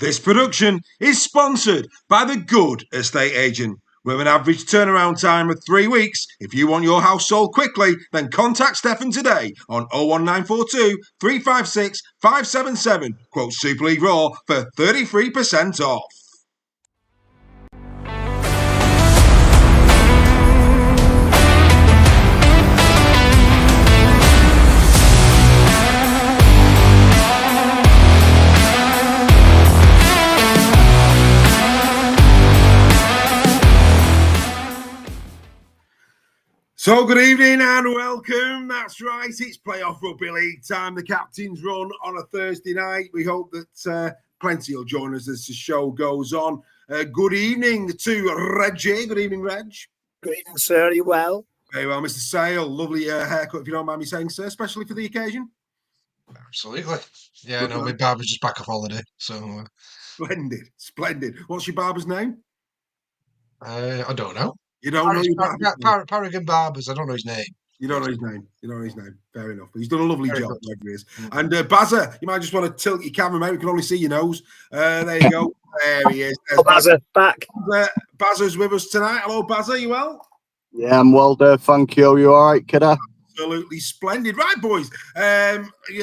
This production is sponsored by The Good Estate Agent. With an average turnaround time of 3 weeks, if you want your house sold quickly, then contact Stefan today on 01942 356 577. Quote Super League Raw for 33% off. So good evening and welcome. That's right, it's Playoff Rugby League time. The captain's run on a Thursday night. We hope that plenty will join us as the show goes on. Good evening to Reggie. Good evening, Reg. Good evening, sir. Are you well? Very well, Mr. Sale. Lovely haircut, if you don't mind me saying, sir, especially for the occasion. Absolutely. Yeah, no, my barber's just back off holiday. So Splendid. What's your barber's name? I don't know. You don't know your barber's name? Paragon Barbers. I don't know his name. You don't know his name. You don't know his name. Fair enough. He's done a lovely job, whatever he is. And Bazza, you might just want to tilt your camera, mate. We can only see your nose. There you go. There he is. Hello, Bazza, back. Bazza's with us tonight. Hello, Bazza. You well? Yeah, I'm well there. Thank you. You all right, kiddo? Absolutely splendid, right, boys? Yeah,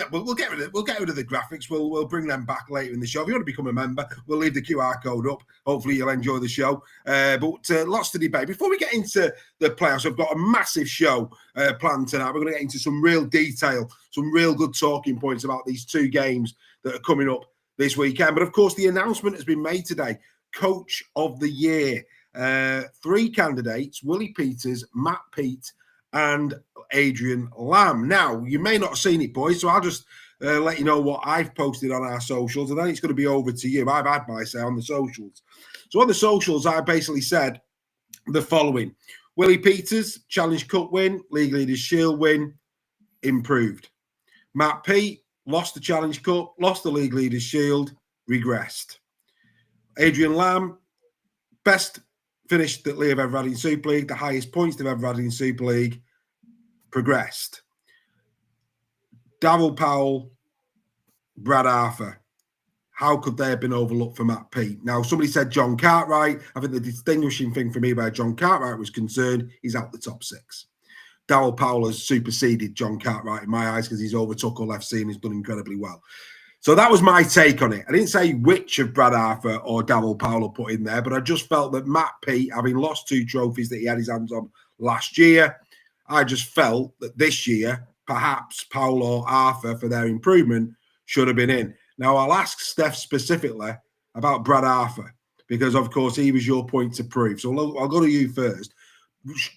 we'll get rid of the graphics. We'll bring them back later in the show. If you want to become a member, we'll leave the QR code up. Hopefully, you'll enjoy the show. But lots to debate. Before we get into the playoffs, I've got a massive show planned tonight. We're going to get into some real detail, some real good talking points about these two games that are coming up this weekend. But of course, the announcement has been made today. Coach of the Year. 3 candidates: Willie Peters, Matt Peat, and Adrian Lamb. Now, you may not have seen it, boys, so I'll just let you know what I've posted on our socials, and then it's going to be over to you. I've had my say on the socials. So on the socials, I basically said the following. Willie Peters, Challenge Cup win, League Leaders Shield win, improved. Matt Peat, lost the Challenge Cup, lost the League Leaders Shield, regressed. Adrian Lamb, best finish that Leigh have ever had in Super League, the highest points they've ever had in Super League, progressed. Darryl Powell, Brad Arthur. How could they have been overlooked for Matt Peat? Now, somebody said John Cartwright. I think the distinguishing thing for me where John Cartwright was concerned, he's out the top 6. Darryl Powell has superseded John Cartwright in my eyes because he's overtook all FC and he's done incredibly well. So that was my take on it. I didn't say which of Brad Arthur or Darryl Powell put in there, but I just felt that Matt Peat, having lost 2 trophies that he had his hands on last year, I just felt that this year, perhaps Powell or Arthur, for their improvement, should have been in. Now, I'll ask Stef specifically about Brad Arthur, because, of course, he was your point to prove. So I'll go to you first.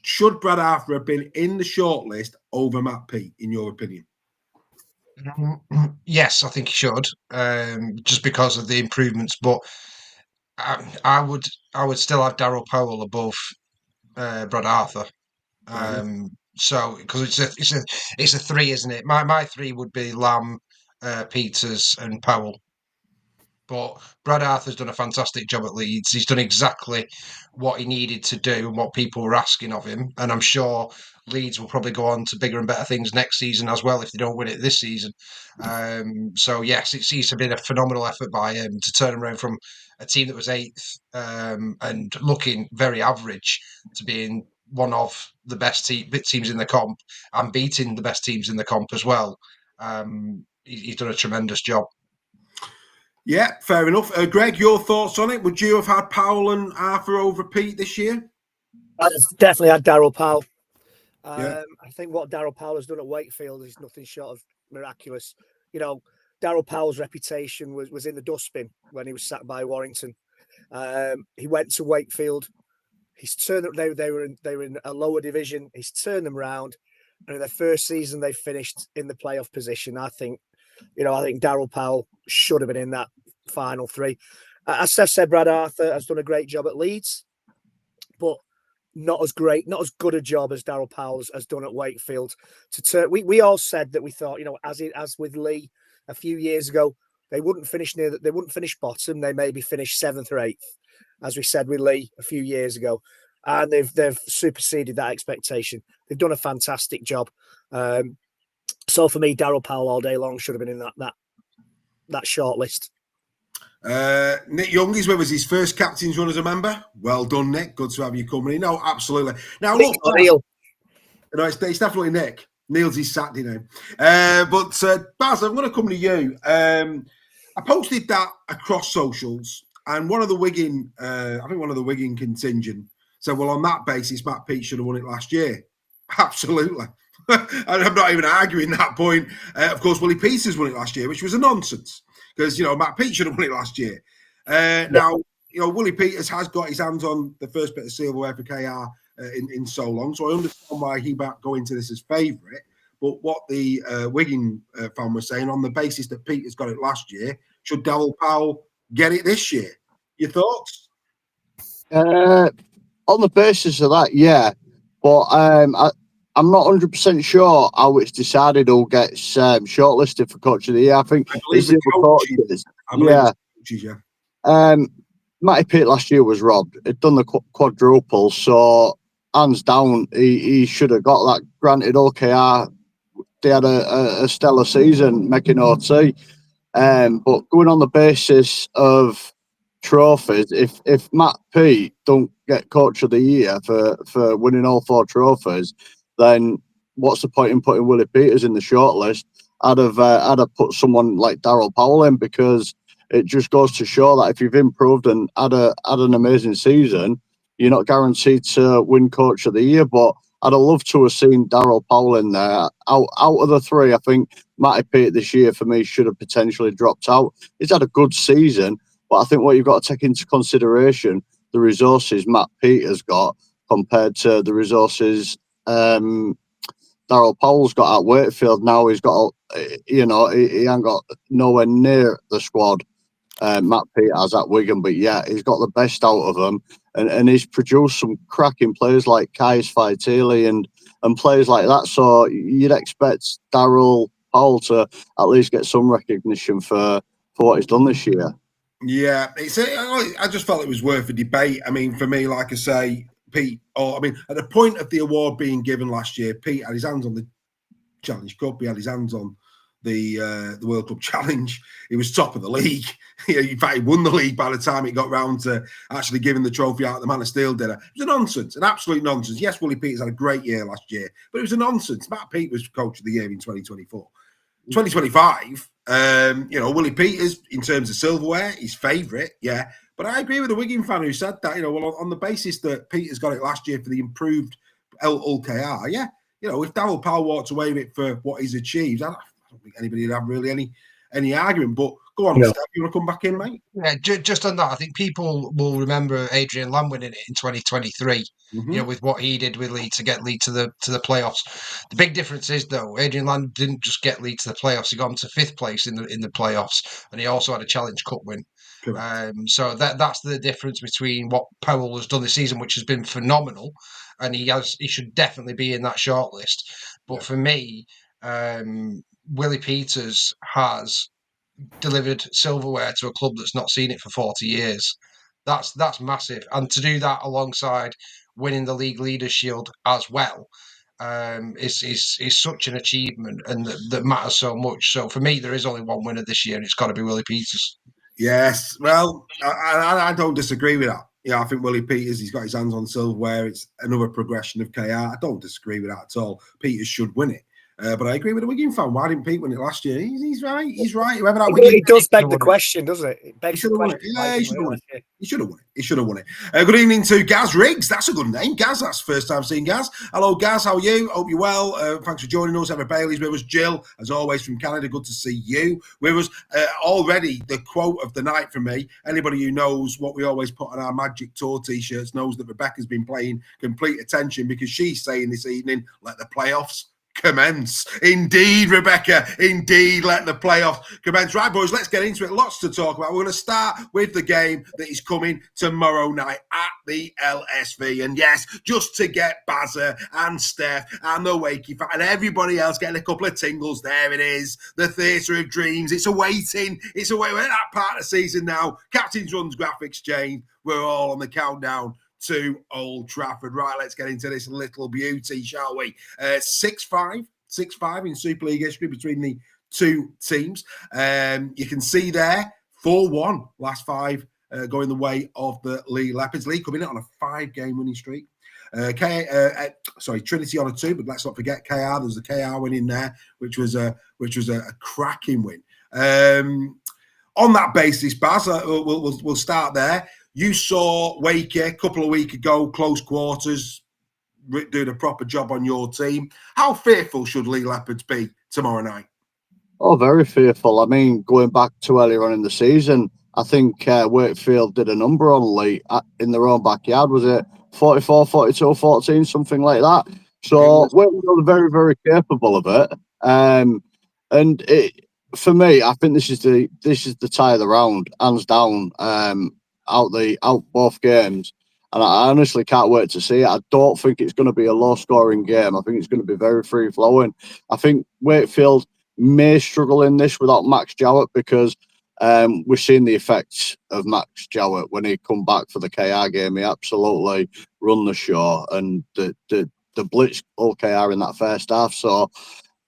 Should Brad Arthur have been in the shortlist over Matt Peat, in your opinion? Yes, I think he should, just because of the improvements. But I would still have Darryl Powell above Brad Arthur. So because it's a 3, isn't it? My 3 would be Lamb, Peters, and Powell. But Brad Arthur's done a fantastic job at Leeds. He's done exactly what he needed to do and what people were asking of him. And I'm sure Leeds will probably go on to bigger and better things next season as well if they don't win it this season. So, yes, it seems to have been a phenomenal effort by him to turn around from a team that was 8th and looking very average to being one of the best teams in the comp and beating the best teams in the comp as well. He's done a tremendous job. Yeah, fair enough. Greg, your thoughts on it? Would you have had Powell and Arthur over Peat this year? I definitely had Darryl Powell. Yeah. I think what Darryl Powell has done at Wakefield is nothing short of miraculous. You know, Darryl Powell's reputation was in the dustbin when he was sacked by Warrington. He went to Wakefield. He's turned. They were in a lower division. He's turned them around, and in their first season, they finished in the playoff position. I think Darryl Powell should have been in that final 3. As Stef said, Brad Arthur has done a great job at Leeds, but not as good a job as Darryl Powell has done at Wakefield. We all said that we thought, as with Leigh a few years ago, they wouldn't finish bottom. They maybe finish 7th or 8th, as we said with Leigh a few years ago, and they've superseded that expectation. They've done a fantastic job. So for me, Darryl Powell all day long should have been in that short list. Nick Young is with us, his first captain's run as a member. Well done, Nick. Good to have you coming in. No, absolutely. Now, Nick look, Neil. No, it's definitely Nick. Neil's his Saturday name. But Baz, I'm going to come to you. I posted that across socials, and one of the Wigan, I think one of the Wigan contingent said, well, on that basis, Matt Peat should have won it last year. Absolutely. I'm not even arguing that point. Of course, Willie Peters won it last year, which was a nonsense because, Matt Peat should have won it last year. Now, Willie Peters has got his hands on the first bit of silverware for KR in so long, so I understand why he might go into this as favourite. But what the Wigan fan was saying, on the basis that Peters got it last year, should Darryl Powell get it this year? Your thoughts? On the basis of that, yeah. But I'm not 100% sure how it's decided who gets shortlisted for Coach of the Year. I think it's the coaches. Matty Pitt last year was robbed. He'd done the quadruple, so hands down, he should have got that. Granted, OKR, they had a stellar season making OT. But going on the basis of trophies, if Matt Peat don't get Coach of the Year for winning all 4 trophies, then what's the point in putting Willie Peters in the shortlist? I'd have put someone like Darryl Powell in, because it just goes to show that if you've improved and had an amazing season, you're not guaranteed to win Coach of the Year. But I'd have loved to have seen Darryl Powell in there. Out of the 3, I think Matty Peat this year for me should have potentially dropped out. He's had a good season, but I think what you've got to take into consideration, the resources Matt Peat has got compared to the resources Darryl Powell's got at Wakefield. Now he's got, he ain't got nowhere near the squad Matt Peat has at Wigan, but yeah, he's got the best out of them, and he's produced some cracking players like Kais Faitili and players like that. So you'd expect Darryl Powell to at least get some recognition for what he's done this year. Yeah, I just felt it was worth a debate. I mean, for me, like I say, Pete, at the point of the award being given last year, Pete had his hands on the Challenge Cup. He had his hands on the World Cup Challenge. He was top of the league. In fact, he won the league by the time it got round to actually giving the trophy out at the Man of Steel dinner. It was a nonsense, an absolute nonsense. Yes, Willie Peters had a great year last year, but it was a nonsense. Matt Peat was Coach of the Year in 2024. 2025, Willie Peters, in terms of silverware, his favourite, yeah. But I agree with the Wigan fan who said that, on the basis that Peters got it last year for the improved LKR, yeah. If Darryl Powell walked away with it for what he's achieved, I don't think anybody would have really any argument. But go on, Stef, you want to come back in, mate? Yeah, just on that, I think people will remember Adrian Lamb winning it in 2023. With what he did with Leigh to get Leigh to the playoffs. The big difference is, though, Adrian Lamb didn't just get Leigh to the playoffs; he got him to 5th place in the playoffs, and he also had a Challenge Cup win. So that's the difference between what Powell has done this season, which has been phenomenal, and he should definitely be in that shortlist. But for me, Willie Peters has delivered silverware to a club that's not seen it for 40 years. That's massive, and to do that alongside winning the League Leaders' Shield as well is such an achievement, and that matters so much. So for me, there is only one winner this year, and it's got to be Willie Peters. Yes, well, I don't disagree with that. I think Willie Peters, he's got his hands on silverware. It's another progression of KR. I don't disagree with that at all. Peters should win it. But I agree with the Wigan fan. Why didn't Pete win it last year? He's right. He's right. Whoever that Wigan, it does beg the question, doesn't it? It begs the question. Yeah, he should have won it. He should have won it. He should have won it. Good evening to Gaz Riggs. That's a good name. Gaz, that's the first time seeing Gaz. Hello, Gaz. How are you? Hope you're well. Thanks for joining us. Emma Bailey's with us. Jill, as always, from Canada. Good to see you with us. Already, the quote of the night from me. Anybody who knows what we always put on our Magic Tour T-shirts knows that Rebecca's been paying complete attention, because she's saying this evening, let the playoffs commence. Indeed, Rebecca. Indeed, let the playoffs commence. Right, boys, let's get into it. Lots to talk about. We're going to start with the game that is coming tomorrow night at the LSV. And yes, just to get Bazza and Stef and the Wakefield and everybody else getting a couple of tingles, there it is. The Theatre of Dreams. It's awaiting. It's away. We're at that part of the season now. Captain's Runs graphics change. We're all on the countdown to Old Trafford. Right, let's get into this little beauty, shall we? 6-5 in Super League history between the two teams. You can see there 4-1 last 5 going the way of the Leigh Leopards. Leigh coming in on a 5-game winning streak. Trinity on a 2, but let's not forget KR. There was a KR win in there, which was a cracking win. On that basis, Bazza, we'll start there. You saw Wakey a couple of weeks ago, close quarters, doing a proper job on your team. How fearful should Leigh Leopards be tomorrow night? Oh, very fearful. I mean, going back to earlier on in the season, I think Wakefield did a number on Leigh in their own backyard. Was it 44, 42, 14, something like that? So Wakefield are very, very capable of it. For me, I think this is the tie of the round, hands down. Out both games, and I honestly can't wait to see it. I don't think it's going to be a low-scoring game. I think it's going to be very free-flowing. I think Wakefield may struggle in this without Max Jowett because we've seen the effects of Max Jowett when he come back for the KR game. He absolutely run the show, and the blitz OKR in that first half. So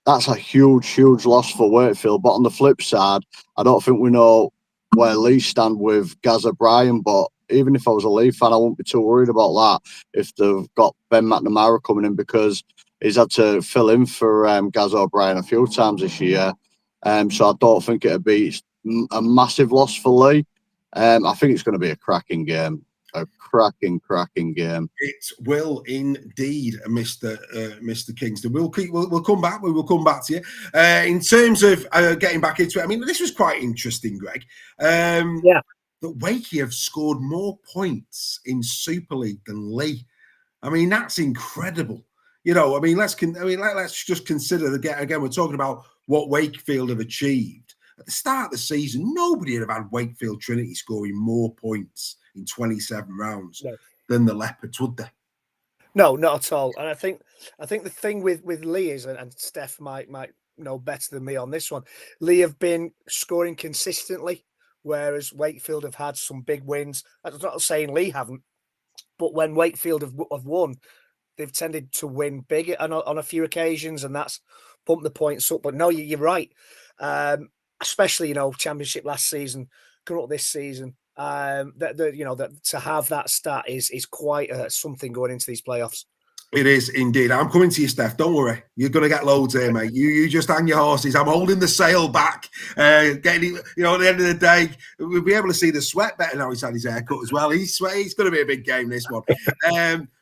that's a huge loss for Wakefield. But on the flip side, I don't think we know where Leigh stand with Gaz O'Brien, but even if I was a Leigh fan, I wouldn't be too worried about that if they've got Ben McNamara coming in, because he's had to fill in for Gaz O'Brien a few times this year. So I don't think it'd be a massive loss for Leigh. I think it's going to be a cracking game. A cracking game. It will indeed, Mr. Kingston. We'll come back. We will come back to you. In terms of getting back into it, I mean, this was quite interesting, Greg. That Wakey have scored more points in Super League than Leigh. I mean, that's incredible. You know, I mean, let's just consider again. We're talking about what Wakefield have achieved at the start of the season. Nobody would have had Wakefield Trinity scoring more points in 27 rounds than the Leopards, would they? No, not at all. And I think the thing with Leigh is, and Stef might know better than me on this one, Leigh have been scoring consistently, whereas Wakefield have had some big wins. I'm not saying Leigh haven't, but when Wakefield have won, they've tended to win big on a few occasions, and that's pumped the points up. But no, you're right. Especially, championship last season, coming up this season. That to have that stat is quite something going into these playoffs. It is indeed. I'm coming to you, Stef. Don't worry. You're going to get loads here, mate. You just hang your horses. I'm holding the sail back. Getting, at the end of the day, we'll be able to see the sweat better now he's had his haircut as well. He's going to be a big game, this one.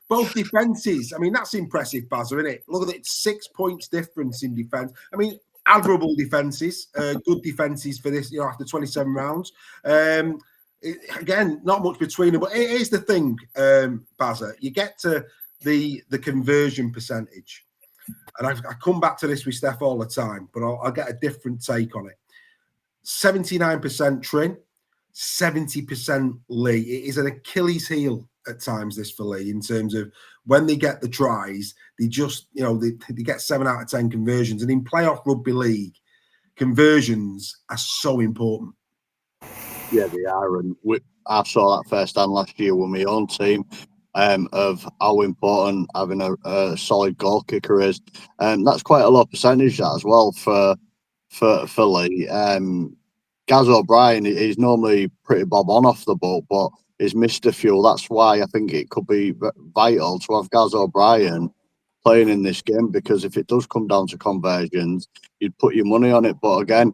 Both defences. I mean, that's impressive, Bazza, isn't it? Look at it. 6 points difference in defence. I mean, admirable defences. Good defences for this, after 27 rounds. Again, not much between them. But here's the thing, Bazza. You get to the conversion percentage, and I come back to this with Stef all the time, but I'll get a different take on it. 79% Trin, 70% Leigh. It is an Achilles heel at times, this for Leigh, in terms of when they get the tries, they just, they get 7 out of 10 conversions. And in playoff rugby league, conversions are so important. Yeah, they are. And I saw that firsthand last year with my own team, of how important having a solid goal kicker is. That's quite a low percentage that as well for Leigh. Gaz O'Brien is normally pretty bob on off the boat, but he's missed a few. That's why I think it could be vital to have Gaz O'Brien playing in this game, because if it does come down to conversions, you'd put your money on it. But again,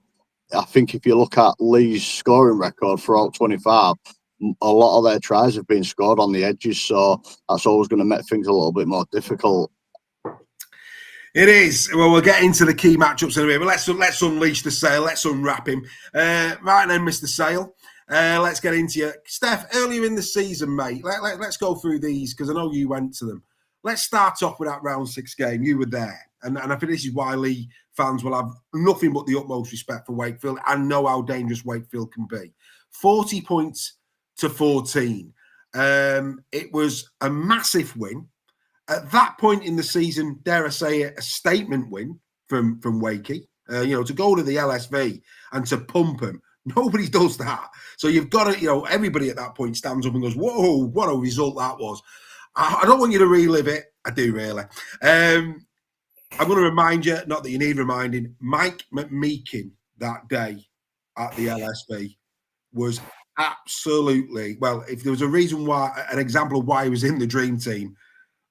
I think if you look at Leigh's scoring record throughout 25, a lot of their tries have been scored on the edges, so that's always going to make things a little bit more difficult. It is. Well, we'll get into the key matchups in a minute, but let's unleash the sail. Let's unwrap him. Right then, Mr. Sail. Let's get into you. Stef, earlier in the season, mate, let's go through these, because I know you went to them. Let's start off with that round 6 game. You were there. And I think this is why Leigh fans will have nothing but the utmost respect for Wakefield and know how dangerous Wakefield can be. 40 points to 14. It was a massive win. At that point in the season, dare I say it, a statement win from Wakey. To go to the LSV and to pump him. Nobody does that. So you've got to, everybody at that point stands up and goes, whoa, what a result that was. I don't want you to relive it. I do, really. I'm going to remind you, not that you need reminding, Mike McMeekin that day at the LSV was absolutely, well, if there was a reason why, an example of why he was in the dream team,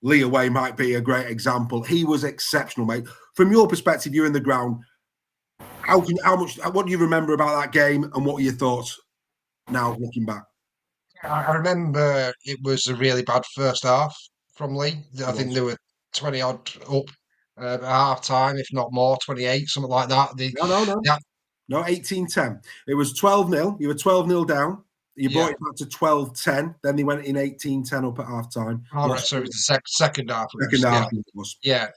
Leigh away might be a great example. He was exceptional, mate. From your perspective, you're in the ground. What do you remember about that game, and what are your thoughts now looking back? I remember it was a really bad first half from Leigh. I think they were 20 odd up at half time, if not more, 28, something like that. No, 18-10. It was 12-0. You were 12-0 down. You brought it back to 12-10. Then they went in 18-10 up at half time. All right, so it was the second half. Second half it was. Yeah.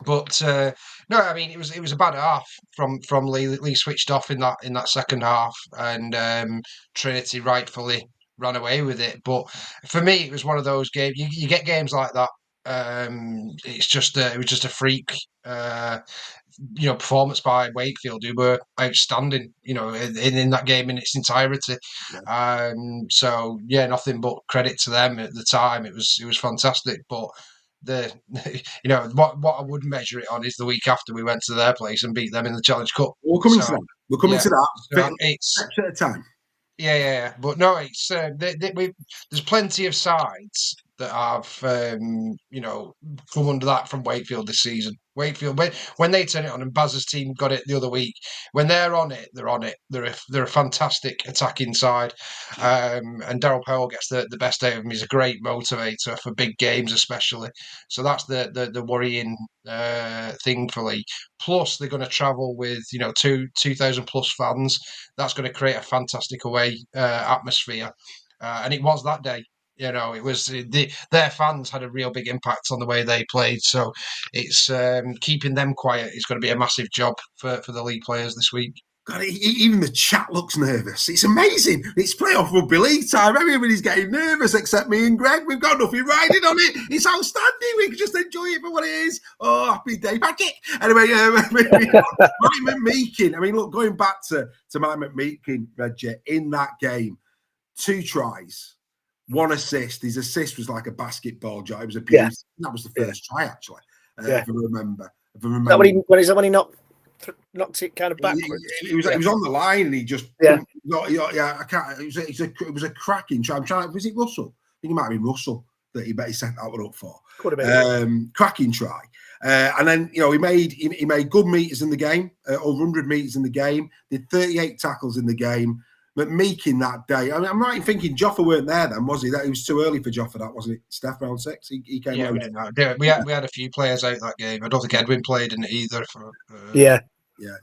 But no, I mean it was a bad half from Leigh. Leigh switched off in that second half, and Trinity rightfully ran away with it. But for me, it was one of those games. You get games like that. It was just a freak. Performance by Wakefield, who were outstanding, in that game in its entirety. Yeah. So yeah, nothing but credit to them at the time. It was fantastic. But what I would measure it on is the week after we went to their place and beat them in the Challenge Cup. We're coming to that. We're coming to that. So it's at a time. Yeah. But no, it's there's plenty of sides that have come under that from Wakefield this season. Wakefield, when they turn it on, and Bazza's team got it the other week. When they're on it, they're on it. They're a fantastic attacking side, and Daryl Powell gets the best out of him. He's a great motivator for big games, especially. So that's the worrying thing for Leigh. Plus, they're going to travel with 2,000 plus fans. That's going to create a fantastic away atmosphere, and it was that day. It was their fans had a real big impact on the way they played. So it's keeping them quiet is going to be a massive job for the League players this week. God, even the chat looks nervous. It's amazing. It's playoff rugby league time. Everybody's getting nervous except me and Greg. We've got nothing riding on it. It's outstanding. We can just enjoy it for what it is. Oh, happy day, pancake. Anyway, Mike McMeekin. I mean, look, going back to Mike McMeekin, Reggie, in that game, 2 tries. 1 assist. His assist was like a basketball job. It was a piece. Yeah. That was the first try, actually. If I remember. Is that when he knocked it kind of backwards? He was on the line and he just I can't. It was a cracking try. I'm trying. Was it Russell? I think it might have been Russell that he set that one up for. Could have been. Cracking try. And then he made good meters in the game. Over 100 meters in the game. Did 38 tackles in the game. McMeekin that day. I mean, I'm not even thinking Joffa weren't there then, was he? That it was too early for Joffa. That wasn't it? Stef round 6. He came. Yeah, we had a few players out that game. I don't think Edwin played in it either. Yeah.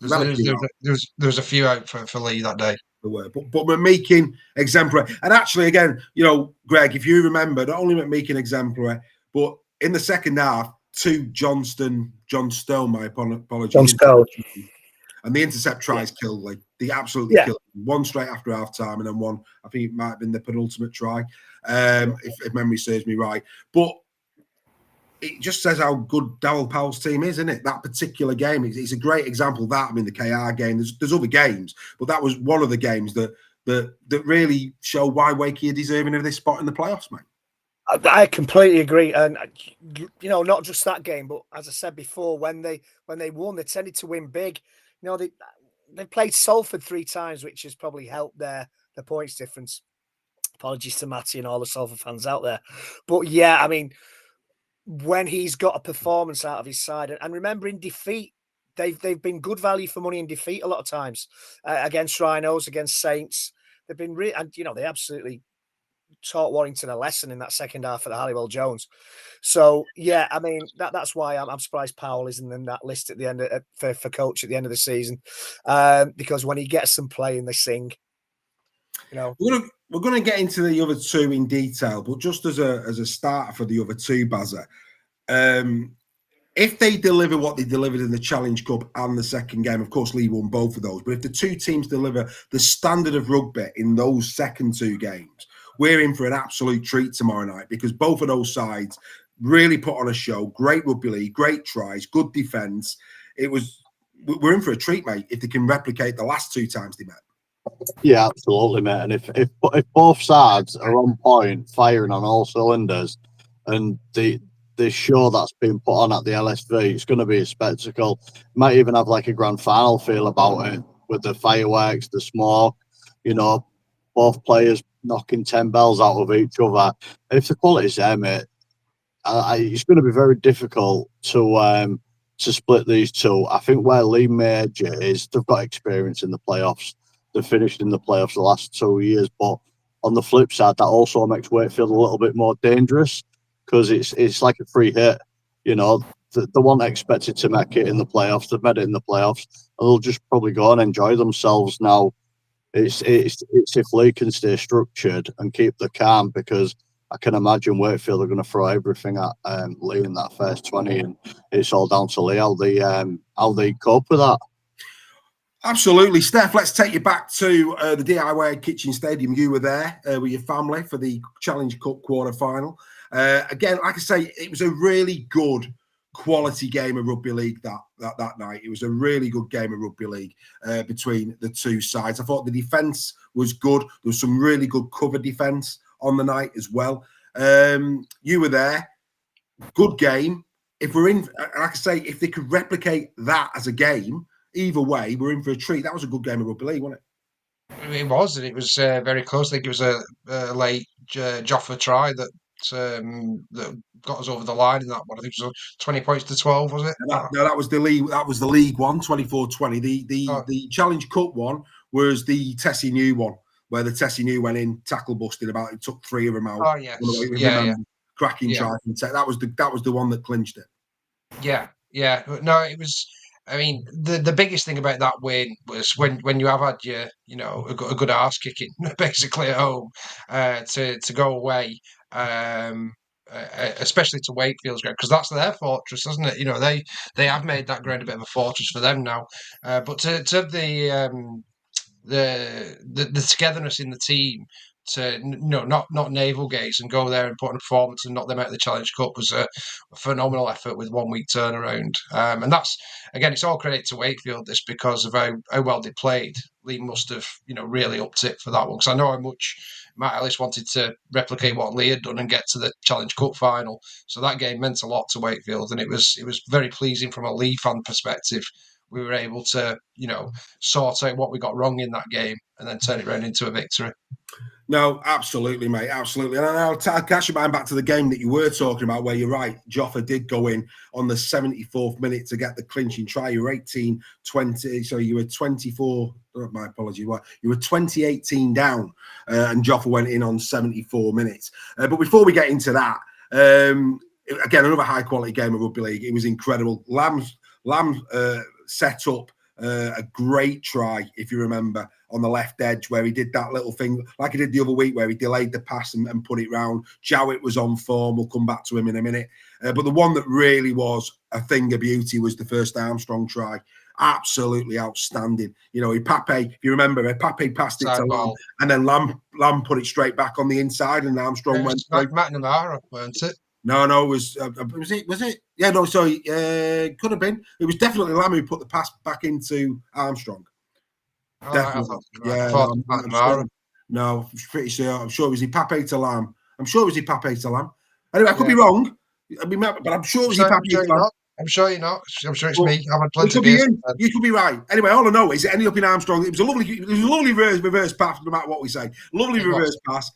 There was a few out for Leigh that day. There were, but McMeekin exemplary. And actually, again, Greg, if you remember, not only McMeekin exemplary, but in the second half, John Stone. My apologies. John Stone. And the intercept tries killed Leigh. They absolutely killed him. 1 straight after half time, and then 1, I think it might have been the penultimate try, if memory serves me right. But it just says how good Daryl Powell's team is, isn't it? That particular game. It's a great example of that. I mean, the KR game, there's other games, but that was one of the games that really show why Wakey are deserving of this spot in the playoffs, mate. I completely agree. And, not just that game, but as I said before, when they won, they tended to win big. They played Salford 3 times, which has probably helped their points difference. Apologies to Matty and all the Salford fans out there. But yeah, I mean, when he's got a performance out of his side, and remember in defeat, they've been good value for money in defeat a lot of times against Rhinos, against Saints. They've been they absolutely taught Warrington a lesson in that second half of the Halliwell Jones. So yeah, I mean that's why I'm surprised Powell isn't in that list at the end for coach at the end of the season, because when he gets them playing, they sing. We're going to get into the other 2 in detail, but just as a starter for the other 2, Bazza, if they deliver what they delivered in the Challenge Cup and the second game, of course Leigh won both of those, but if the 2 teams deliver the standard of rugby in those second 2 games, we're in for an absolute treat tomorrow night, because both of those really put on a show. Great rugby league, great tries, good defence. We're in for a treat, mate, if they can replicate the last 2 times they met. Yeah, absolutely, mate. And if both sides are on point, firing on all cylinders, and the show that's been put on at the LSV, it's going to be a spectacle. Might even have like a grand final feel about it with the fireworks, the smoke. both players knocking 10 bells out of each other. If the quality's there, mate, it's going to be very difficult to split these two. I think where Leigh major is they've got experience in the playoffs. They've finished in the playoffs the last 2 years, but on the flip side, that also makes Wakefield a little bit more dangerous because it's like a free hit. They weren't expected to make it in the playoffs. They've made it in the playoffs, and they'll just probably go and enjoy themselves now. It's if Leigh can stay structured and keep the calm, because I can imagine Wakefield are going to throw everything at Leigh in that first 20, and it's all down to Leigh how they cope with that. Absolutely. Stef, let's take you back to the DIY Kitchen Stadium. You were there with your family for the Challenge Cup quarter-final. Again, like I say, it was a really good quality game of rugby league that night. It was a really good game of rugby league between the two sides. I thought the defence was good. There was some really good cover defence on the night as well. You were there. Good game. If we're in, like I say, if they could replicate that as a game, either way, we're in for a treat. That was a good game of rugby league, wasn't it? It was, and it was very close. I think it was a late Joffa try that got us over the line in that one. I think it was 20 points to 12, was it? No, that was the league. That was the League one, 24-20. The Challenge Cup one was the Tessie New one, where the Tessie New went in, tackle busted about. It took 3 of them out. Oh yes, yeah. Cracking try from Tech. That was the one that clinched it. Yeah. No, it was. I mean, the biggest thing about that win was when you have had a good arse kicking basically at home, to go away, especially to Wakefield's ground, because that's their fortress, isn't it? They have made that ground a bit of a fortress for them now. But to have the togetherness in the team to not navel gaze and go there and put on a performance and knock them out of the Challenge Cup was a phenomenal effort with 1 week turnaround. And that's, again, it's all credit to Wakefield this because of how well they played. Leigh must have really upped it for that one, because I know how much Matt Ellis wanted to replicate what Leigh had done and get to the Challenge Cup final. So that game meant a lot to Wakefield, and it was very pleasing from a Leigh fan perspective. We were able to sort out what we got wrong in that game and then turn it around into a victory. No, absolutely, mate, absolutely. And I'll cast your mind back to the game that you were talking about, where you're right. Joffa did go in on the 74th minute to get the clinching try. You were 18-20, so you were 24. My apologies. You were 20-18 down, and Joffa went in on 74 minutes. But before we get into that, again, another high-quality game of rugby league. It was incredible. Lamb set up a great try, if you remember, on the left edge, where he did that little thing like he did the other week, where he delayed the pass and put it round. Jowett was on form. We'll come back to him in a minute. But the one that really was a thing of beauty was the first Armstrong try. Absolutely outstanding. Pape, if you remember, Pape passed it to Lamb, and then Lamb put it straight back on the inside, and Armstrong went like McNamara, weren't it? No, was it? Yeah, no, sorry. Could have been. It was definitely Lamb who put the pass back into Armstrong. Oh, Definitely. No, I'm pretty sure. I'm sure it was Pape to Lamb. Anyway, I could be wrong. But I'm sure it was Pape to Lamb. I'm sure you're not. I'm sure it's me. I've had plenty of years. You could be right. Anyway, all I know is it ended up in Armstrong. It was a lovely reverse pass, no matter what we say. Lovely reverse pass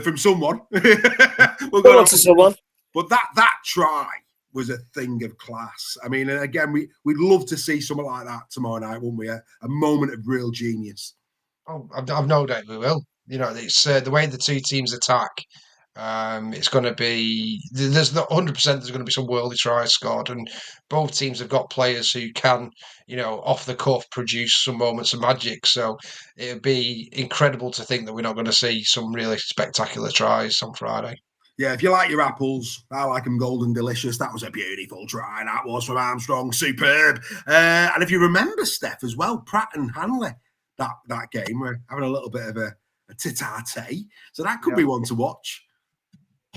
from someone. We'll go on to someone. But that try was a thing of class. I mean, and again, we'd love to see something like that tomorrow night, wouldn't we? A moment of real genius. Oh, I've no doubt we will. It's the way the two teams attack. It's going to be, there's not 100%. There's going to be some worldly tries scored, and both teams have got players who can, off the cuff, produce some moments of magic. So it'd be incredible to think that we're not going to see some really spectacular tries on Friday. Yeah, if you like your apples, I like them golden delicious. That was a beautiful try. That was from Armstrong. Superb. And if you remember, Stef, as well, Pratt and Hanley, that game, we're having a little bit of a tete-a-tete. So that could be one to watch.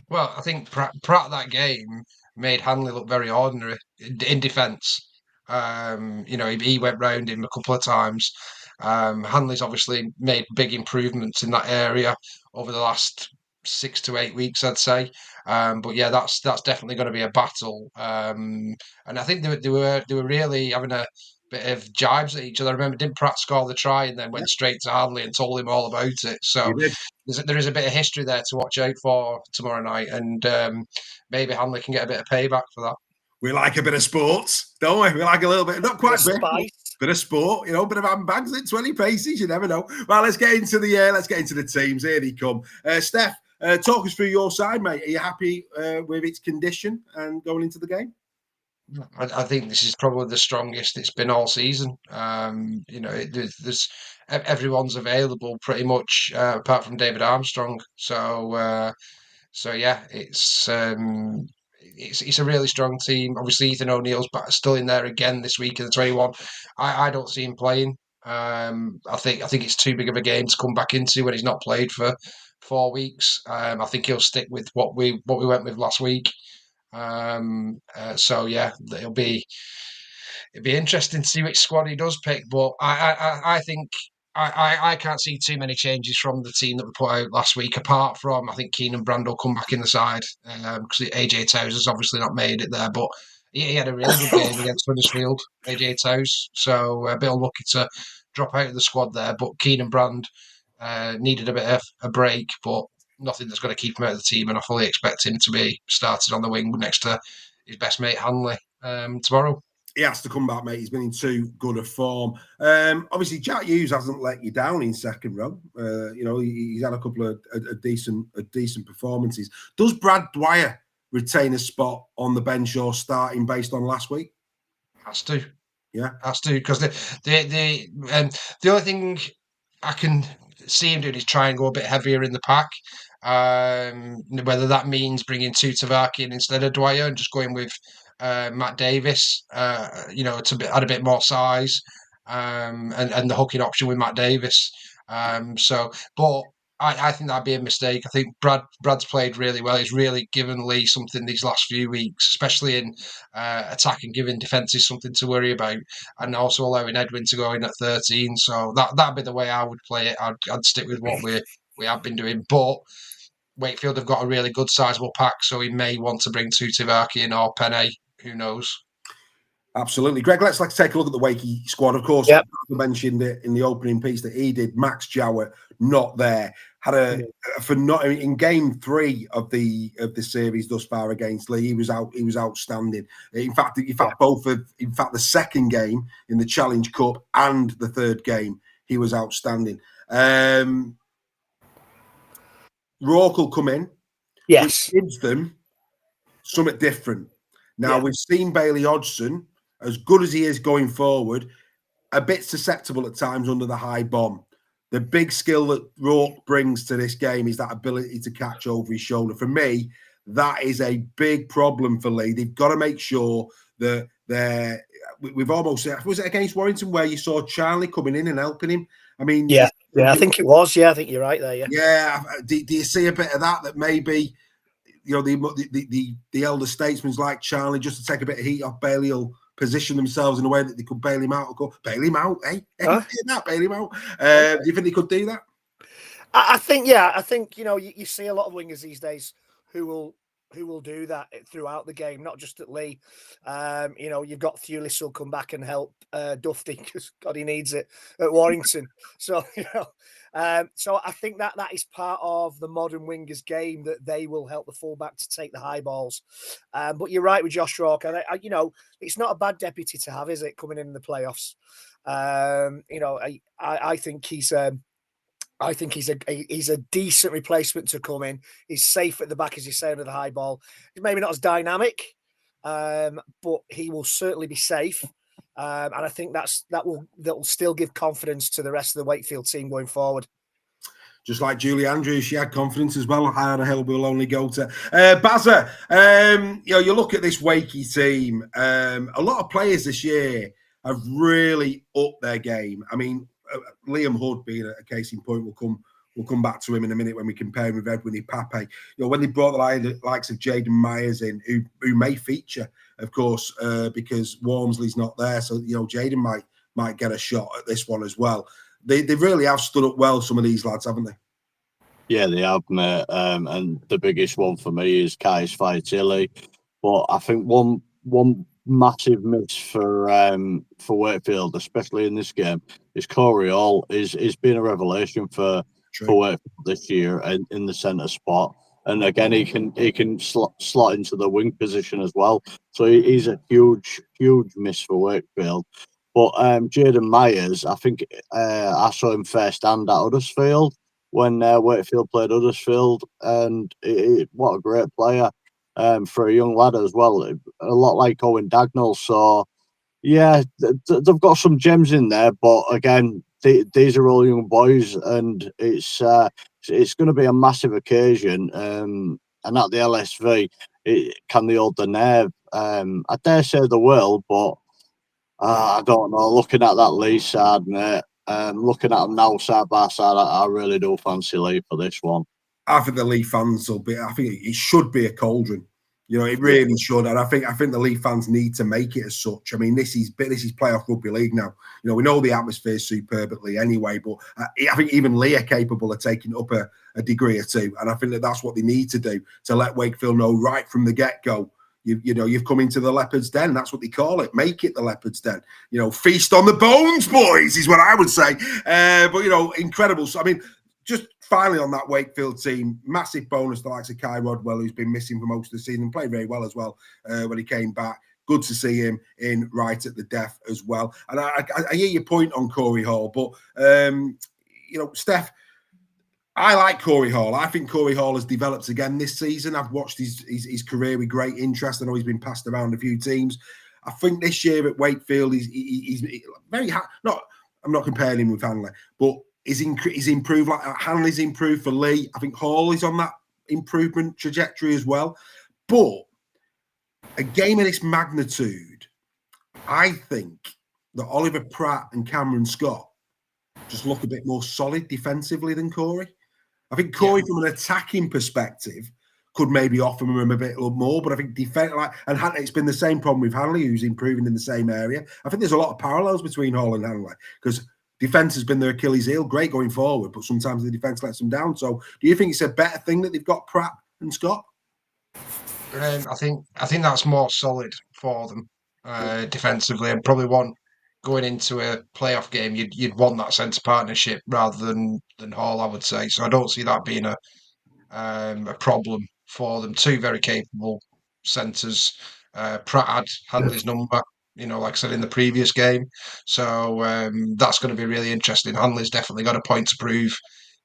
Well, I think Pratt that game made Hanley look very ordinary in defence. He went round him a couple of times. Hanley's obviously made big improvements in that area over the last 6 to 8 weeks, I'd say. But yeah, that's definitely going to be a battle. And I think they were really having a bit of jibes at each other. I remember, didn't Pratt score the try and then went straight to Hanley and told him all about it? So there is a bit of history there to watch out for tomorrow night, and maybe Hanley can get a bit of payback for that. We like a bit of sports, don't we? We like a little bit, not quite bit of sport, bit of handbags at 20 paces. You never know. Well, let's get into the teams. Here they come. Stef, talk us through your side, mate. Are you happy with its condition and going into the game? I think this is probably the strongest it's been all season. There's everyone's available pretty much apart from David Armstrong. So yeah, it's a really strong team. Obviously, Ethan O'Neill's still in there again this week in the 21. I don't see him playing. I think it's too big of a game to come back into when he's not played for 4 weeks. I think he'll stick with what we went with last week. So yeah, it'll be interesting to see which squad he does pick. But I think I can't see too many changes from the team that we put out last week, apart from I think Keenan Brand will come back in the side because AJ Towers obviously not made it there, but he had a really good game against Huddersfield, AJ Towers. So a bit unlucky to drop out of the squad there, but Keenan Brand needed a bit of a break, but nothing that's going to keep him out of the team, and I fully expect him to be started on the wing next to his best mate Hanley tomorrow. He has to come back, mate. He's been in too good a form. Obviously, Jack Hughes hasn't let you down in second row. He's had a couple of decent performances. Does Brad Dwyer retain a spot on the bench or starting based on last week? Has to. Yeah, has to, because the only thing I can see him doing is try and go a bit heavier in the pack. Whether that means bringing Tutavaki in instead of Dwyer and just going with Matt Davis, to add a bit more size, and the hooking option with Matt Davis. But I think that'd be a mistake. I think Brad's played really well. He's really given Leigh something these last few weeks, especially in attack and giving defences something to worry about, and also allowing Edwin to go in at 13. So that'd be the way I would play it. I'd stick with what we have been doing, but Wakefield have got a really good sizable pack, so he may want to bring Tutavaki in or Penne. Who knows? Absolutely. Greg, let's take a look at the Wakey squad. Of course, I mentioned it in the opening piece that he did. Max Jowett not there. Had in game 3 of the series thus far against Leigh. He was outstanding. In fact, the second game in the Challenge Cup and the third game, he was outstanding. Rourke will come in. Yes. Which gives them something different. Now, we've seen Bailey Hodgson, as good as he is going forward, a bit susceptible at times under the high bomb. The big skill that Rourke brings to this game is that ability to catch over his shoulder. For me, that is a big problem for Leigh. They've got to make sure that we've almost, was it against Warrington where you saw Charlie coming in and helping him? I mean, yeah, I think it was. Yeah, I think you're right there. Yeah. Do you see a bit of that maybe, the elder statesmen like Charlie, just to take a bit of heat off Bailey, will position themselves in a way that they could bail him out or go, bail him out, bail him out. Do you think they could do that? I think you see a lot of wingers these days who will do that throughout the game, not just at Leigh. You've got Thewlis will come back and help Dufty because God, he needs it at Warrington. So so I think that is part of the modern wingers game, that they will help the fullback to take the high balls. But you're right with Josh Rourke. It's not a bad deputy to have, is it, coming in the playoffs? I think he's. I think he's a decent replacement to come in. He's safe at the back, as you say, under the high ball. He's maybe not as dynamic, but he will certainly be safe. And I think that will still give confidence to the rest of the Wakefield team going forward. Just like Julie Andrews, she had confidence as well. High on a hill will only go to Bazza. You look at this Wakey team. A lot of players this year have really upped their game. I mean, Liam Hood being a case in point, we'll come back to him in a minute when we compare him with Edwin Ipape. When they brought the likes of Jaden Myers in, who may feature, of course, because Walmsley's not there, so Jaden might get a shot at this one as well. They really have stood up well, some of these lads, haven't they? Yeah, they have, mate. And the biggest one for me is Kais Faitili. But I think one massive miss for Wakefield, especially in this game, is Corey Hall. Is been a revelation for Wakefield this year in the centre spot. And again, he can slot into the wing position as well. So he's a huge miss for Wakefield. But Jaden Myers, I think I saw him first hand at Huddersfield when Wakefield played Huddersfield, and what a great player for a young lad as well. A lot like Owen Dagnall. So yeah, they've got some gems in there, but again, these are all young boys, and it's going to be a massive occasion. And at the LSV, can they hold the nerve? I dare say they will, but I don't know. Looking at that Leigh side, mate, looking at them now side by side, I really do fancy Leigh for this one. I think the Leigh fans will be. I think it should be a cauldron. You know, it really should, and I think the Leigh fans need to make it as such. I mean, this is playoff rugby league now. You know, we know the atmosphere is superb at Leigh anyway, but I think even Leigh are capable of taking it up a degree or two, and I think that's what they need to do to let Wakefield know right from the get go. You know, you've come into the Leopards' Den. That's what they call it. Make it the Leopards' Den. You know, feast on the bones, boys, is what I would say. But you know, incredible. So I mean, just finally on that Wakefield team, massive bonus to the likes of Kai Rodwell, who's been missing for most of the season, played very well as well when he came back. Good to see him in right at the death as well. And I hear your point on Corey Hall, but you know, Stef, I like Corey Hall. I think Corey Hall has developed again this season. I've watched his career with great interest. I know he's been passed around a few teams. I think this year at Wakefield, he's very I'm not comparing him with Hanley, but he's improved. Like Hanley's improved for Leigh. I think Hall is on that improvement trajectory as well. But a game of this magnitude, I think that Oliver Pratt and Cameron Scott just look a bit more solid defensively than Corey. I think Corey, from an attacking perspective, could maybe offer him a bit more, but I think defense, and it's been the same problem with Hanley, who's improving in the same area. I think there's a lot of parallels between Hall and Hanley because defense has been their Achilles heel, great going forward, but sometimes the defense lets them down. So, do you think it's a better thing that they've got Pratt and Scott? I think that's more solid for them defensively, and probably one going into a playoff game. You'd want that centre partnership rather than Hall, I would say. So I don't see that being a problem for them. Two very capable centres. Pratt had Hanley's number, you know, like I said in the previous game. So that's going to be really interesting. Hanley's definitely got a point to prove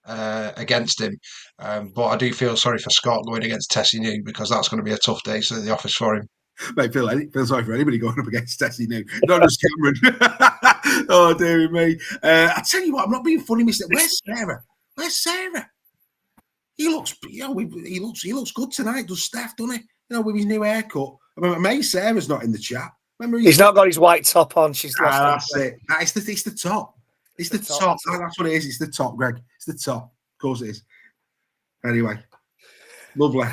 against him. But I do feel sorry for Scott going against Tessie New because that's going to be a tough day to the office for him. Mate, feel sorry for anybody going up against Tessie New, not just Cameron. Oh, dear me. I tell you what, I'm not being funny, Mister. Where's Sarah? Where's Sarah? He looks, you know, he looks good tonight, does Stef, doesn't he? You know, with his new haircut. I mean, May Sarah's not in the chat. Remember, he's not got his white top on. She's lost. That's it. It's the top. It's the top. That's what it is. It's the top, Greg. It's the top. Of course it is. Anyway, lovely.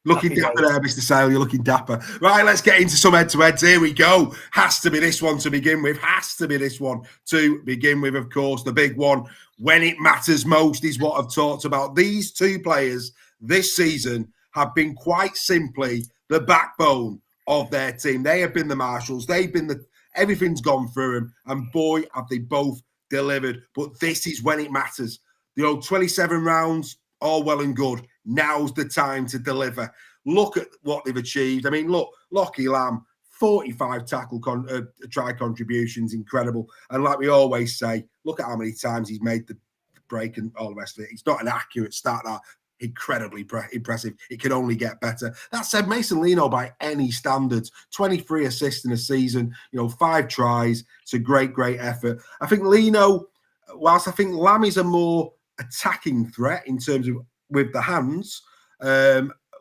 Looking dapper there, Mr. Sale. You're looking dapper. Right, let's get into some head-to-heads. Here we go. Has to be this one to begin with. Has to be this one to begin with, of course. The big one, when it matters most, is what I've talked about. These two players this season have been quite simply the backbone of their team. They have been the marshals. They've been everything's gone through them. And boy, have they both delivered. But this is when it matters. The old 27 rounds, all well and good. Now's the time to deliver. Look at what they've achieved. I mean, look, Lockie Lamb, 45 try contributions, incredible. And like we always say, look at how many times he's made the break and all the rest of it. It's not an accurate start, that incredibly impressive. It can only get better. That said, Mason Lino, by any standards, 23 assists in a season, 5 tries. It's a great effort. I think Lino, whilst I think Lamb is a more attacking threat in terms of with the hands,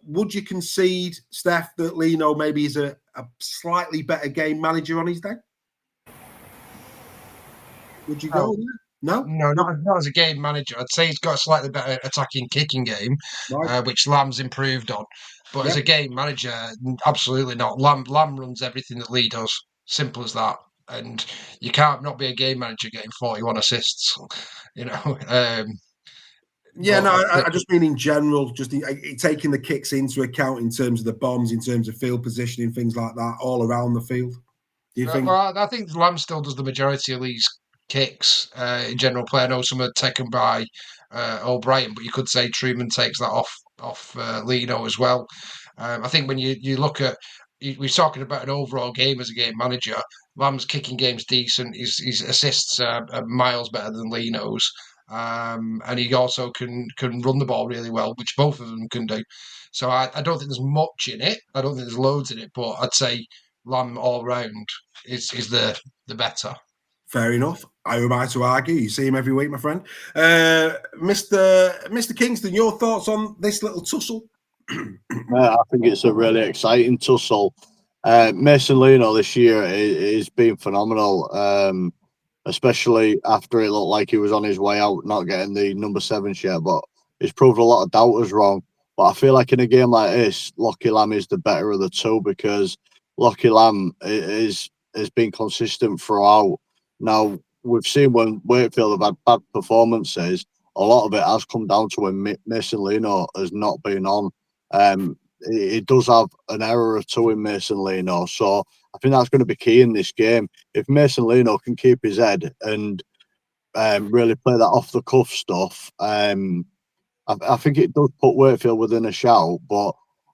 would you concede, Stef, that Lino maybe is a slightly better game manager on his day? Would you go there? No, not as a game manager. I'd say he's got a slightly better attacking kicking game, right, which Lamb's improved on. But as a game manager, absolutely not. Lamb runs everything that Leigh does. Simple as that. And you can't not be a game manager getting 41 assists. Yeah, no, I just mean in general, just taking the kicks into account in terms of the bombs, in terms of field positioning, things like that, all around the field. Do you think? Well, I think Lamb still does the majority of Lee's kicks in general play. I know some are taken by O'Brien, but you could say Truman takes that off Lino as well. I think when you look at, we're talking about an overall game as a game manager. Lamb's kicking game's decent. His assists are miles better than Lino's. And he also can run the ball really well, which both of them can do. So I don't think there's much in it. I don't think there's loads in it, but I'd say Lamb all round is the better. Fair enough. How am I to argue? You see him every week, my friend. Mr. Kingston, your thoughts on this little tussle? I think it's a really exciting tussle. Mason Lino this year is been phenomenal, especially after it looked like he was on his way out, not getting the number 7 shirt, but he's proved a lot of doubters wrong. But I feel like in a game like this, Lockie Lamb is the better of the two, because Lockie Lamb has been consistent throughout. Now, we've seen when Wakefield have had bad performances, a lot of it has come down to when Mason Lino has not been on. He does have an error or two in Mason Lino, so I think that's going to be key in this game. If Mason Lino can keep his head and really play that off the cuff stuff, I think it does put Wakefield within a shout. But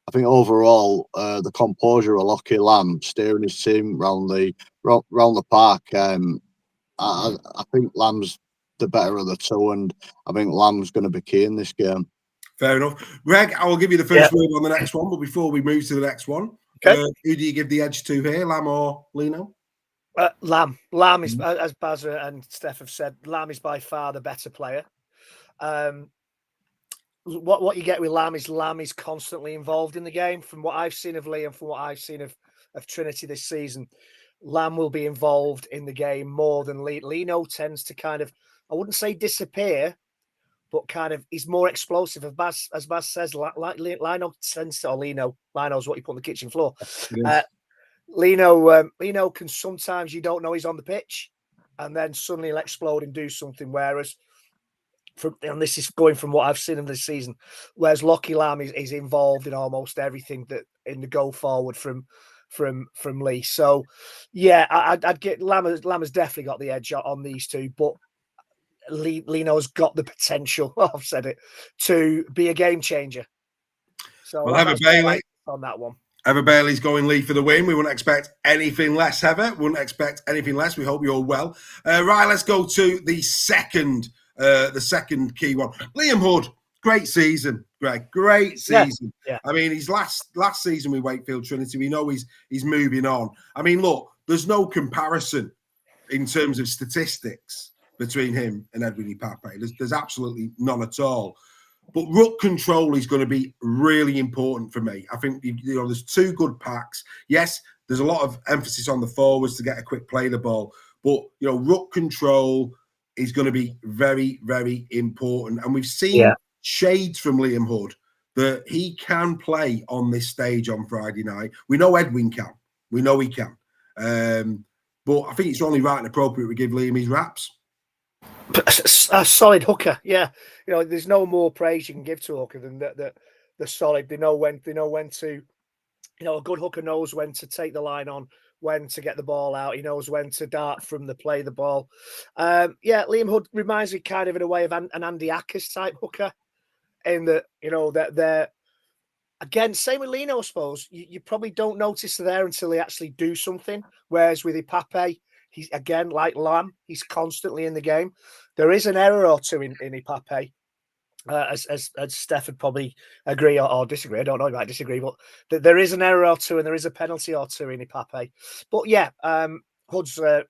I think overall, the composure of Lockie Lamb steering his team round the park, I think Lamb's the better of the two, and I think Lamb's going to be key in this game. Fair enough. Greg, I will give you the first word on the next one, but before we move to the next one, who do you give the edge to here, Lamb or Lino? Lamb. Lamb is, as Bazza and Stef have said, Lamb is by far the better player. What you get with Lamb is constantly involved in the game. From what I've seen of Leigh and from what I've seen of Trinity this season, Lamb will be involved in the game more than Leigh. Lino tends to kind of, I wouldn't say disappear, but kind of he's more explosive. As Baz says, Lino tends to, or Lino's what you put on the kitchen floor. Lino can sometimes, you don't know he's on the pitch, and then suddenly he'll explode and do something. Whereas, and this is going from what I've seen in this season, whereas Lockie Lamb is involved in almost everything that in the go forward from Leigh. So, yeah, I'd get Lamb has definitely got the edge on these two, but Lino's got the potential, I've said it, to be a game changer. So, well, Ever Bailey on that one. Ever Bailey's going Leigh for the win. We wouldn't expect anything less, Ever. Wouldn't expect anything less. We hope you're well. Right, let's go to the second key one. Liam Hood, great season, Greg. Great season. Yeah. I mean, his last season with Wakefield Trinity, we know he's moving on. I mean, look, there's no comparison in terms of statistics between him and Edwin Ipape. There's absolutely none at all. But ruck control is going to be really important for me. I think there's two good packs. Yes, there's a lot of emphasis on the forwards to get a quick play the ball, but ruck control is going to be very, very important. And we've seen shades from Liam Hood that he can play on this stage on Friday night. We know Edwin can. We know he can. But I think it's only right and appropriate we give Liam his raps. A solid hooker, yeah. There's no more praise you can give to a hooker than the solid. They know when to. A good hooker knows when to take the line on, when to get the ball out. He knows when to dart from the play the ball. Liam Hood reminds me kind of in a way of an Andy Ackers type hooker, in that that they're again same with Lino. I suppose you probably don't notice they're there until they actually do something. Whereas with Ipape, he's again like Lamb. He's constantly in the game. There is an error or two in Ipape, as Stef would probably agree or disagree. I don't know. He might disagree, but there is an error or two, and there is a penalty or two in Ipape. But yeah, Hood's a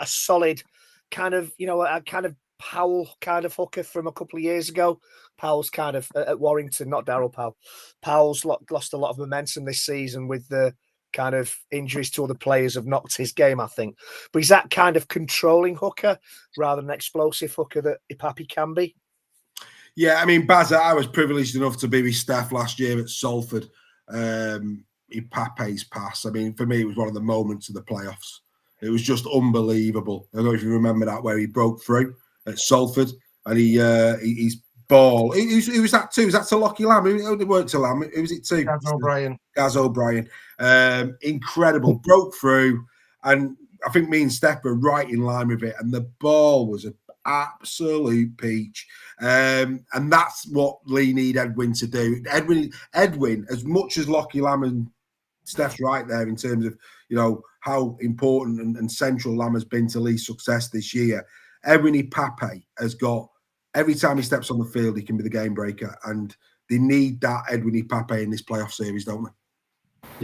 solid kind of a kind of Powell kind of hooker from a couple of years ago. Powell's kind of at Warrington, not Darryl Powell. Powell's lost a lot of momentum this season with the kind of injuries to other players have knocked his game, I think. But he's that kind of controlling hooker rather than explosive hooker that Ipape can be. Yeah, I mean, Bazza, I was privileged enough to be with Stef last year at Salford. Ipape's pass, I mean, for me, it was one of the moments of the playoffs. It was just unbelievable. I don't know if you remember that, where he broke through at Salford and he's ball. Who was that to? Was that to Lockie Lamb? It weren't to Lamb. Who was it to? Gaz O'Brien. Incredible. Broke through. And I think me and Stef were right in line with it. And the ball was an absolute peach. And that's what Leigh need Edwin to do. Edwin, as much as Lockie Lamb and Stef's right there in terms of, how important and central Lamb has been to Leigh's success this year. Edwin Pape has got, every time he steps on the field, he can be the game breaker. And they need that Edwin Pape in this playoff series, don't they?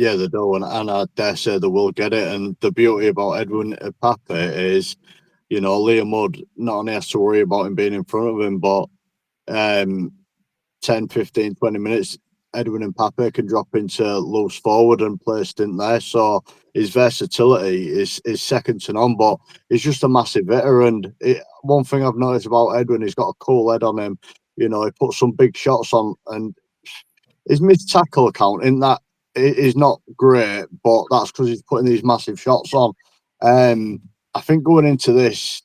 Yeah, they do. And I dare say they will get it. And the beauty about Edwin Pape is, Liam Wood not only has to worry about him being in front of him, but 10, 15, 20 minutes, Edwin and Pape can drop into loose forward and play a stint there. So his versatility is second to none, but he's just a massive hitter. And one thing I've noticed about Edwin, he's got a cool head on him. He puts some big shots on, and his mid-tackle account in that is not great, but that's because he's putting these massive shots on. I think going into this,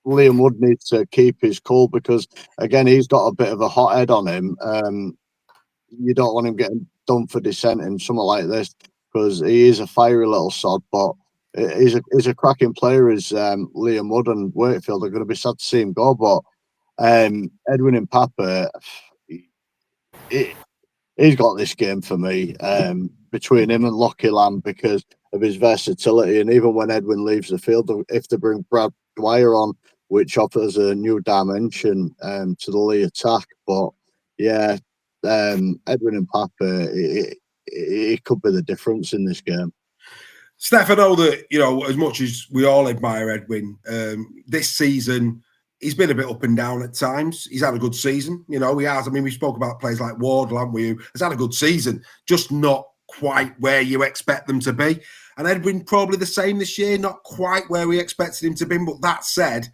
Liam Wood needs to keep his cool because, again, he's got a bit of a hot head on him. You don't want him getting done for dissenting, something like this, because he is a fiery little sod, but he's a cracking player as Liam Wood, and Wakefield are going to be sad to see him go. But Edwin and Pape, he's got this game for me between him and Lockie Lamb because of his versatility. And even when Edwin leaves the field, if they bring Brad Dwyer on, which offers a new dimension to the Leigh attack. But yeah, Edwin and Pape, it could be the difference in this game. Stef, I know that, as much as we all admire Edwin, this season, he's been a bit up and down at times. He's had a good season. He has. I mean, we spoke about players like Wardle, haven't we? Who has had a good season, just not quite where you expect them to be. And Edwin probably the same this year, not quite where we expected him to be. But that said,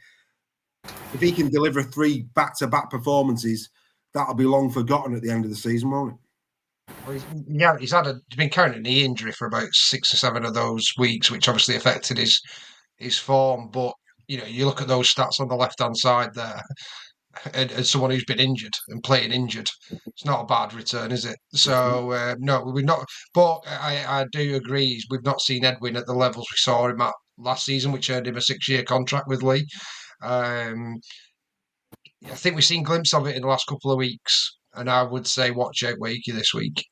if he can deliver 3 back-to-back performances, that'll be long forgotten at the end of the season, won't it? Well, he's been carrying a knee injury for about 6 or 7 of those weeks, which obviously affected his form. But you look at those stats on the left-hand side there, and someone who's been injured and playing injured, it's not a bad return, is it? So no, we've not. But I do agree, we've not seen Edwin at the levels we saw him at last season, which earned him a 6-year contract with Leigh. I think we've seen a glimpse of it in the last couple of weeks, and I would say watch out Wakey this week.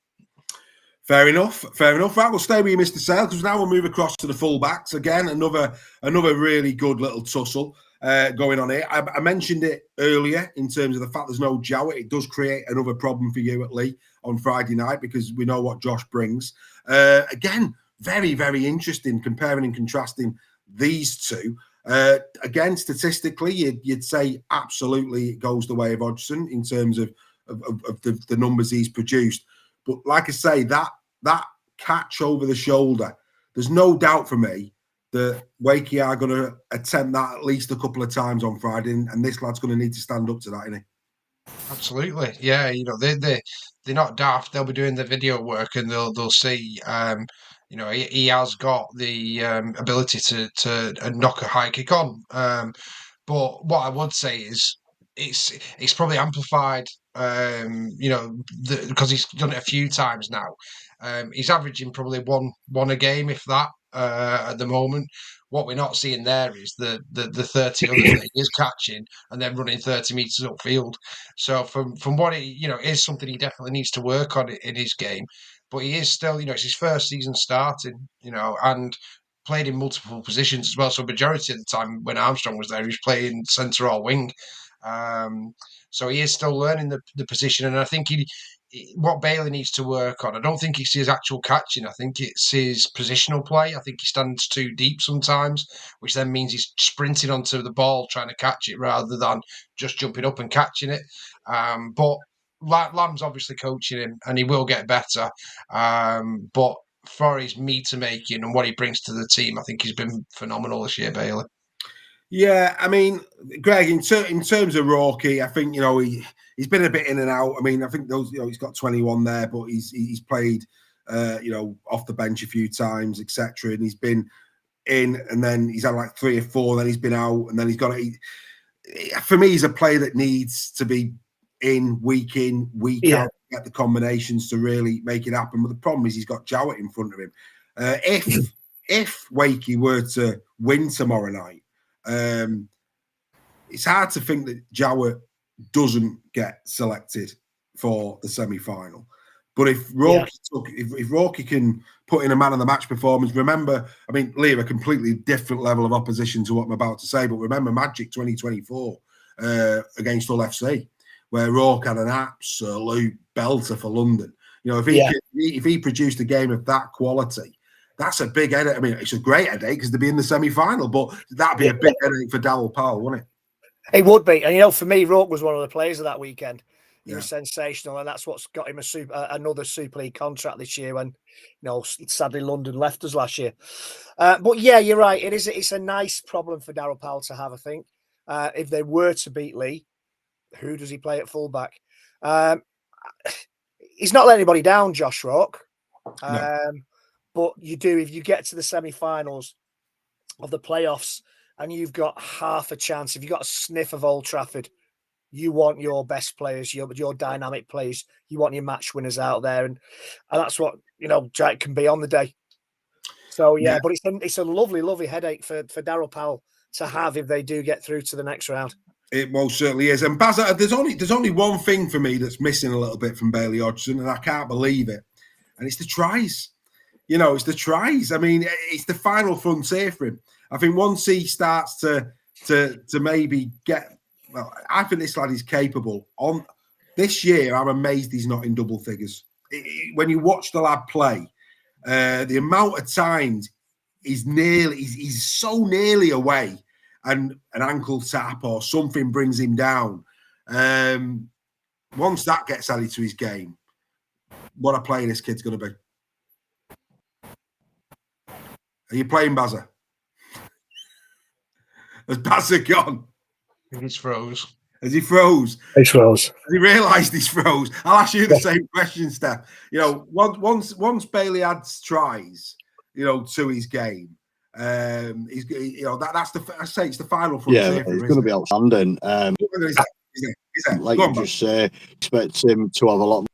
Fair enough. Right, we'll stay with you, Mr. Sale, because now we'll move across to the fullbacks. Again, another really good little tussle going on here. I mentioned it earlier in terms of the fact there's no Jowett. It does create another problem for you at Leigh on Friday night because we know what Josh brings. Again, very, very interesting comparing and contrasting these two. Again, statistically, you'd say absolutely it goes the way of Hodgson in terms of the numbers he's produced. But like I say, that catch over the shoulder, there's no doubt for me that Wakey are going to attempt that at least a couple of times on Friday, and this lad's going to need to stand up to that, isn't he? Absolutely, yeah. They're not daft. They'll be doing the video work, and they'll see. He has got the ability to knock a high kick on. But what I would say is it's probably amplified. Because he's done it a few times now. He's averaging probably one a game, if that, at the moment. What we're not seeing there is the 30 others that he is catching and then running 30 metres upfield. So from what it is something he definitely needs to work on in his game. But he is still, it's his first season starting, and played in multiple positions as well. So majority of the time when Armstrong was there, he was playing centre or wing. So he is still learning the position, and I think what Bailey needs to work on, I don't think it's his actual catching. I think it's his positional play. I think he stands too deep sometimes, which then means he's sprinting onto the ball trying to catch it rather than just jumping up and catching it. But Lamb's obviously coaching him, and he will get better. But for his meter making and what he brings to the team, I think he's been phenomenal this year, Bailey. Yeah, I mean, Greg, in terms of Rourke, I think he's been a bit in and out. I mean, I think those he's got 21 there, but he's played off the bench a few times, etc. And he's been in, and then he's had like 3 or 4. Then he's been out, and then he's got. For me, he's a player that needs to be in, week out, get the combinations to really make it happen. But the problem is he's got Jowett in front of him. If Wakey were to win tomorrow night, it's hard to think that Jowett doesn't get selected for the semi-final. But if Rocky can put in a man of the match performance, remember, I mean, Leigh, a completely different level of opposition to what I'm about to say, but remember Magic 2024 against Hull FC, where Rourke had an absolute belter for London. You know, if he produced a game of that quality, that's a big headache. I mean, it's a great headache because they'd be in the semi-final, but that'd be a big headache for Darryl Powell, wouldn't it? It would be. And, you know, for me, Rourke was one of the players of that weekend. He was sensational, and that's what's got him another Super League contract this year when, you know, sadly London left us last year. But yeah, you're right. It's a nice problem for Darryl Powell to have, I think. If they were to beat Leigh, who does he play at fullback? He's not letting anybody down, Josh Rourke. No. But you do, if you get to the semi-finals of the playoffs and you've got half a chance, if you've got a sniff of Old Trafford, you want your best players, your dynamic players. You want your match winners out there, and that's what, you know, Jack can be on the day. So but it's a lovely headache for Darryl Powell to have if they do get through to the next round. It most certainly is. And Bazza, there's only one thing for me that's missing a little bit from Bailey Hodgson, and I can't believe it, and it's the tries. You know, it's the tries. I mean, it's the final frontier for him. I think once he starts to maybe get. Well, I think this lad is capable. On this year, I'm amazed he's not in double figures. When you watch the lad play, the amount of times he's so nearly away, and an ankle tap or something brings him down. Once that gets added to his game, what a player this kid's going to be. Are you playing Bazza? Has Bazza gone? He's froze. Has he froze? He's froze. Has he realised he's froze? I'll ask you the same question, Stef. You know, once Bailey adds tries, you know, to his game, he's, you know, that's it's the final frontier. Yeah, he's going to be outstanding. Like you just say, expect him to have a lot.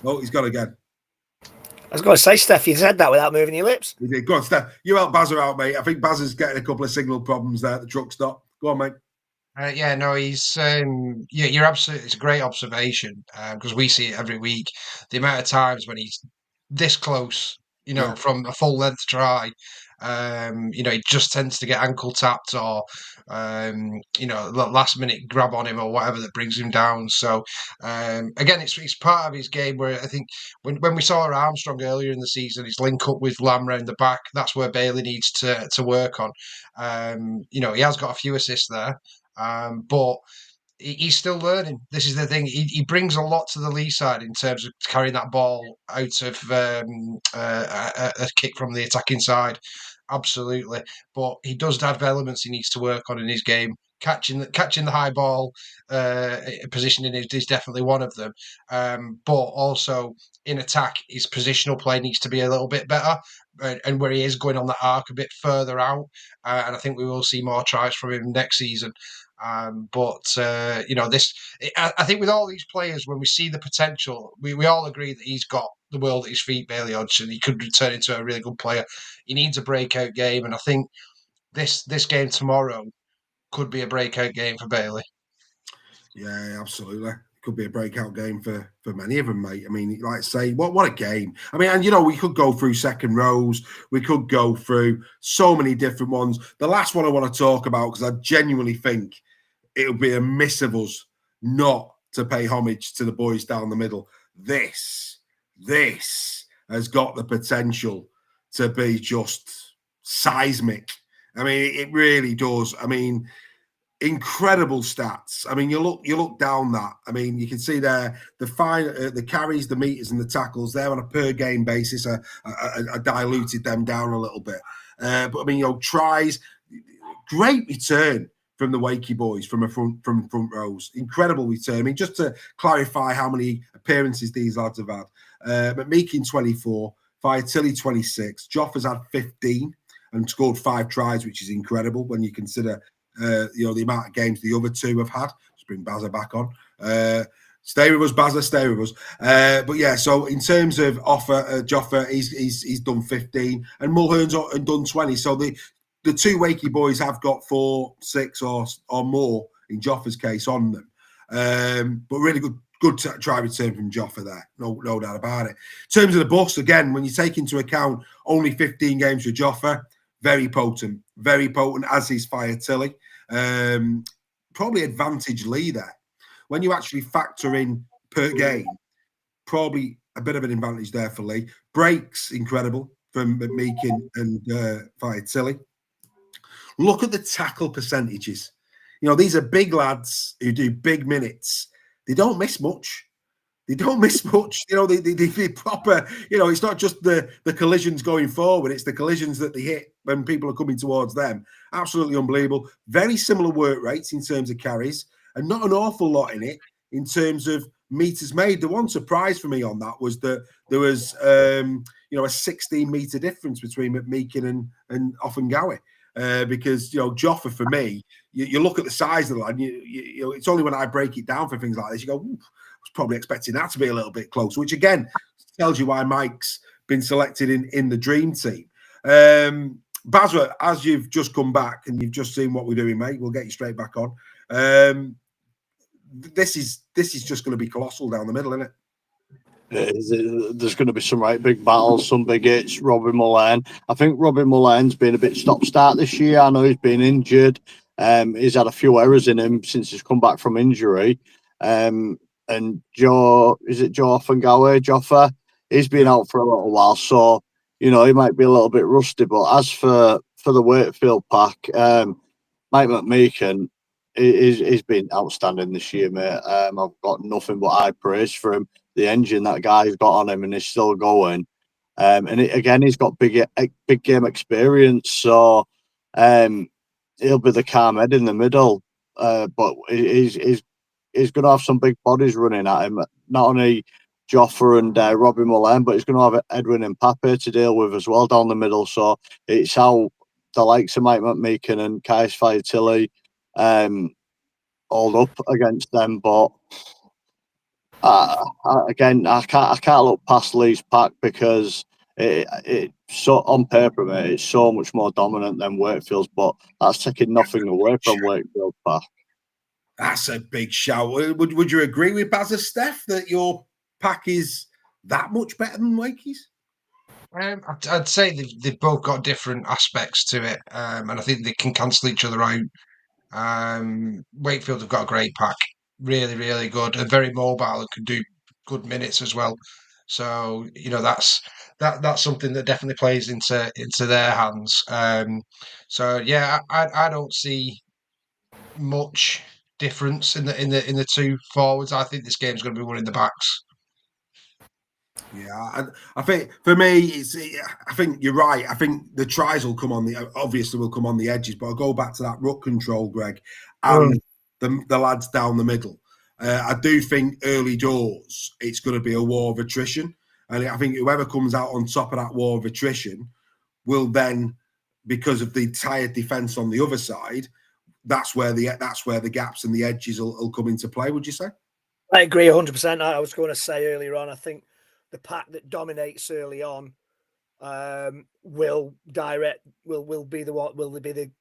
Oh, he's gone again. I was going to say, Steph, you said that without moving your lips. You did. Go on, Steph. You help Bazza out, mate. I think Bazza's getting a couple of signal problems there at the truck stop. Go on, mate. He's you're absolutely. It's a great observation because we see it every week. The amount of times when he's this close, you know, from a full length try, you know, he just tends to get ankle tapped or, you know, last minute grab on him or whatever that brings him down. So again, it's part of his game where I think when we saw Armstrong earlier in the season, his link up with Lamra in the back, that's where Bailey needs to work on. You know, he has got a few assists there. But he's still learning. This is the thing. He brings a lot to the Leigh side in terms of carrying that ball out of a kick from the attacking side. Absolutely. But he does have elements he needs to work on in his game. Catching the high ball positioning is definitely one of them. But also in attack, his positional play needs to be a little bit better. And where he is going on that arc a bit further out. And I think we will see more tries from him next season. You know, I think with all these players, when we see the potential, we all agree that he's got the world at his feet, Bailey Hodgson. He could turn into a really good player. He needs a breakout game, and I think this game tomorrow could be a breakout game for Bailey. Yeah, absolutely. Could be a breakout game for many of them, mate. I mean, like I say, what a game. I mean, and you know, we could go through second rows. We could go through so many different ones. The last one I want to talk about, because I genuinely think it'll be a miss of us not to pay homage to the boys down the middle. This has got the potential to be just seismic. I mean, it really does. I mean, incredible stats. I mean, you look down that. I mean, you can see there the carries, the meters, and the tackles there on a per game basis are diluted them down a little bit. But I mean, you know, tries, great return from the Wakey boys from front rows. Incredible return. I mean, just to clarify how many appearances these lads have had. McMeekin 24, Fiatilli 26, Joff has had 15 and scored 5 tries, which is incredible when you consider you know, the amount of games the other two have had. bring Bazza back on. Stay with us, Bazza. Stay with us. But yeah, so in terms of offer, Joffa, he's done 15, and Mulhern's done 20. So the two Wakey boys have got 4, 6, or more in Joffa's case on them. But really good try return from Joffa there. No doubt about it. In terms of the bus, again, when you take into account only 15 games for Joffa, very potent, as is Fire Tilly. Probably advantage Leigh there. When you actually factor in per game, probably a bit of an advantage there for Leigh. Breaks, incredible from McMeekin and Fire Tilly. Look at the tackle percentages. You know, these are big lads who do big minutes. They don't miss much. You know, they proper, you know, it's not just the collisions going forward, it's the collisions that they hit when people are coming towards them. Absolutely unbelievable. Very similar work rates in terms of carries, and not an awful lot in it in terms of meters made. The one surprise for me on that was that there was, a 16-meter difference between McMeekin and Offengawi. Because, you know, Joffa, for me, you look at the size of the lad, you know, it's only when I break it down for things like this, you go, I was probably expecting that to be a little bit close, which again tells you why Mike's been selected in the dream team. Bazza, as you've just come back and you've just seen what we're doing, mate, we'll get you straight back on. This is just going to be colossal down the middle, isn't it? There's going to be some right big battles, some big hits. Robbie Mullane. I think Robbie Mullane's been a bit stop-start this year. I know he's been injured. He's had a few errors in him since he's come back from injury. And Joe Offengawi, Joffa, he's been out for a little while, so you know he might be a little bit rusty. But as for the Wakefield pack, Mike McMeekin, he's been outstanding this year, mate. I've got nothing but high praise for him. The engine that guy's got on him, and he's still going. He's got big game experience, so he'll be the calm head in the middle. But he's going to have some big bodies running at him. Not only Joffa and Robbie Mullane, but he's going to have Edwin and Pape to deal with as well down the middle. So it's how the likes of Mike McMeekin and Kais Fire Tilly hold up against them, but. I can't look past Leigh's pack because it so on paper, mate, it's so much more dominant than Wakefield's, but that's taking nothing away from Wakefield's pack. That's a big shout. Would you agree with Bazza, Stef, that your pack is that much better than Wakey's? I'd say they've both got different aspects to it, and I think they can cancel each other out. Wakefield have got a great pack. Really, really good and very mobile and can do good minutes as well. So you know that's something that definitely plays into their hands. So yeah, I don't see much difference in the two forwards. I think this game's going to be won in the backs. Yeah, I think for me, I think you're right. I think the tries will come on the edges, but I'll go back to that ruck control, Greg, and the lads down the middle. I do think early doors it's going to be a war of attrition, and I think whoever comes out on top of that war of attrition will then, because of the tired defence on the other side, that's where the gaps and the edges will come into play. Would you say? I agree 100%. I was going to say earlier on, I think the pack that dominates early on will be the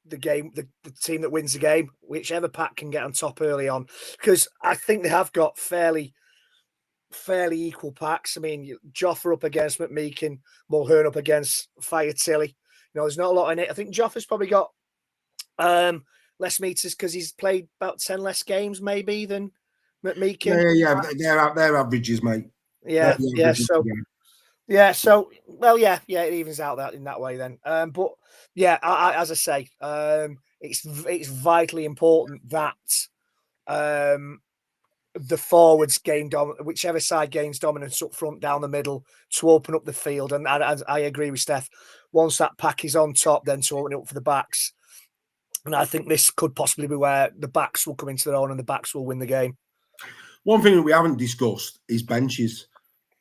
team that wins the game, whichever pack can get on top early on, because I think they have got fairly equal packs. I mean, Joffa up against McMeekin, Mulhern up against Fire Tilly. You know, there's not a lot in it. I think Joffa's probably got less meters because he's played about 10 less games maybe than McMeekin. Yeah, their averages, mate. Yeah. So it evens out that in that way then. But yeah, as I say, it's vitally important that the forwards gain whichever side gains dominance up front, down the middle, to open up the field. And I agree with Steph. Once that pack is on top, then to open it up for the backs. And I think this could possibly be where the backs will come into their own and the backs will win the game. One thing that we haven't discussed is benches.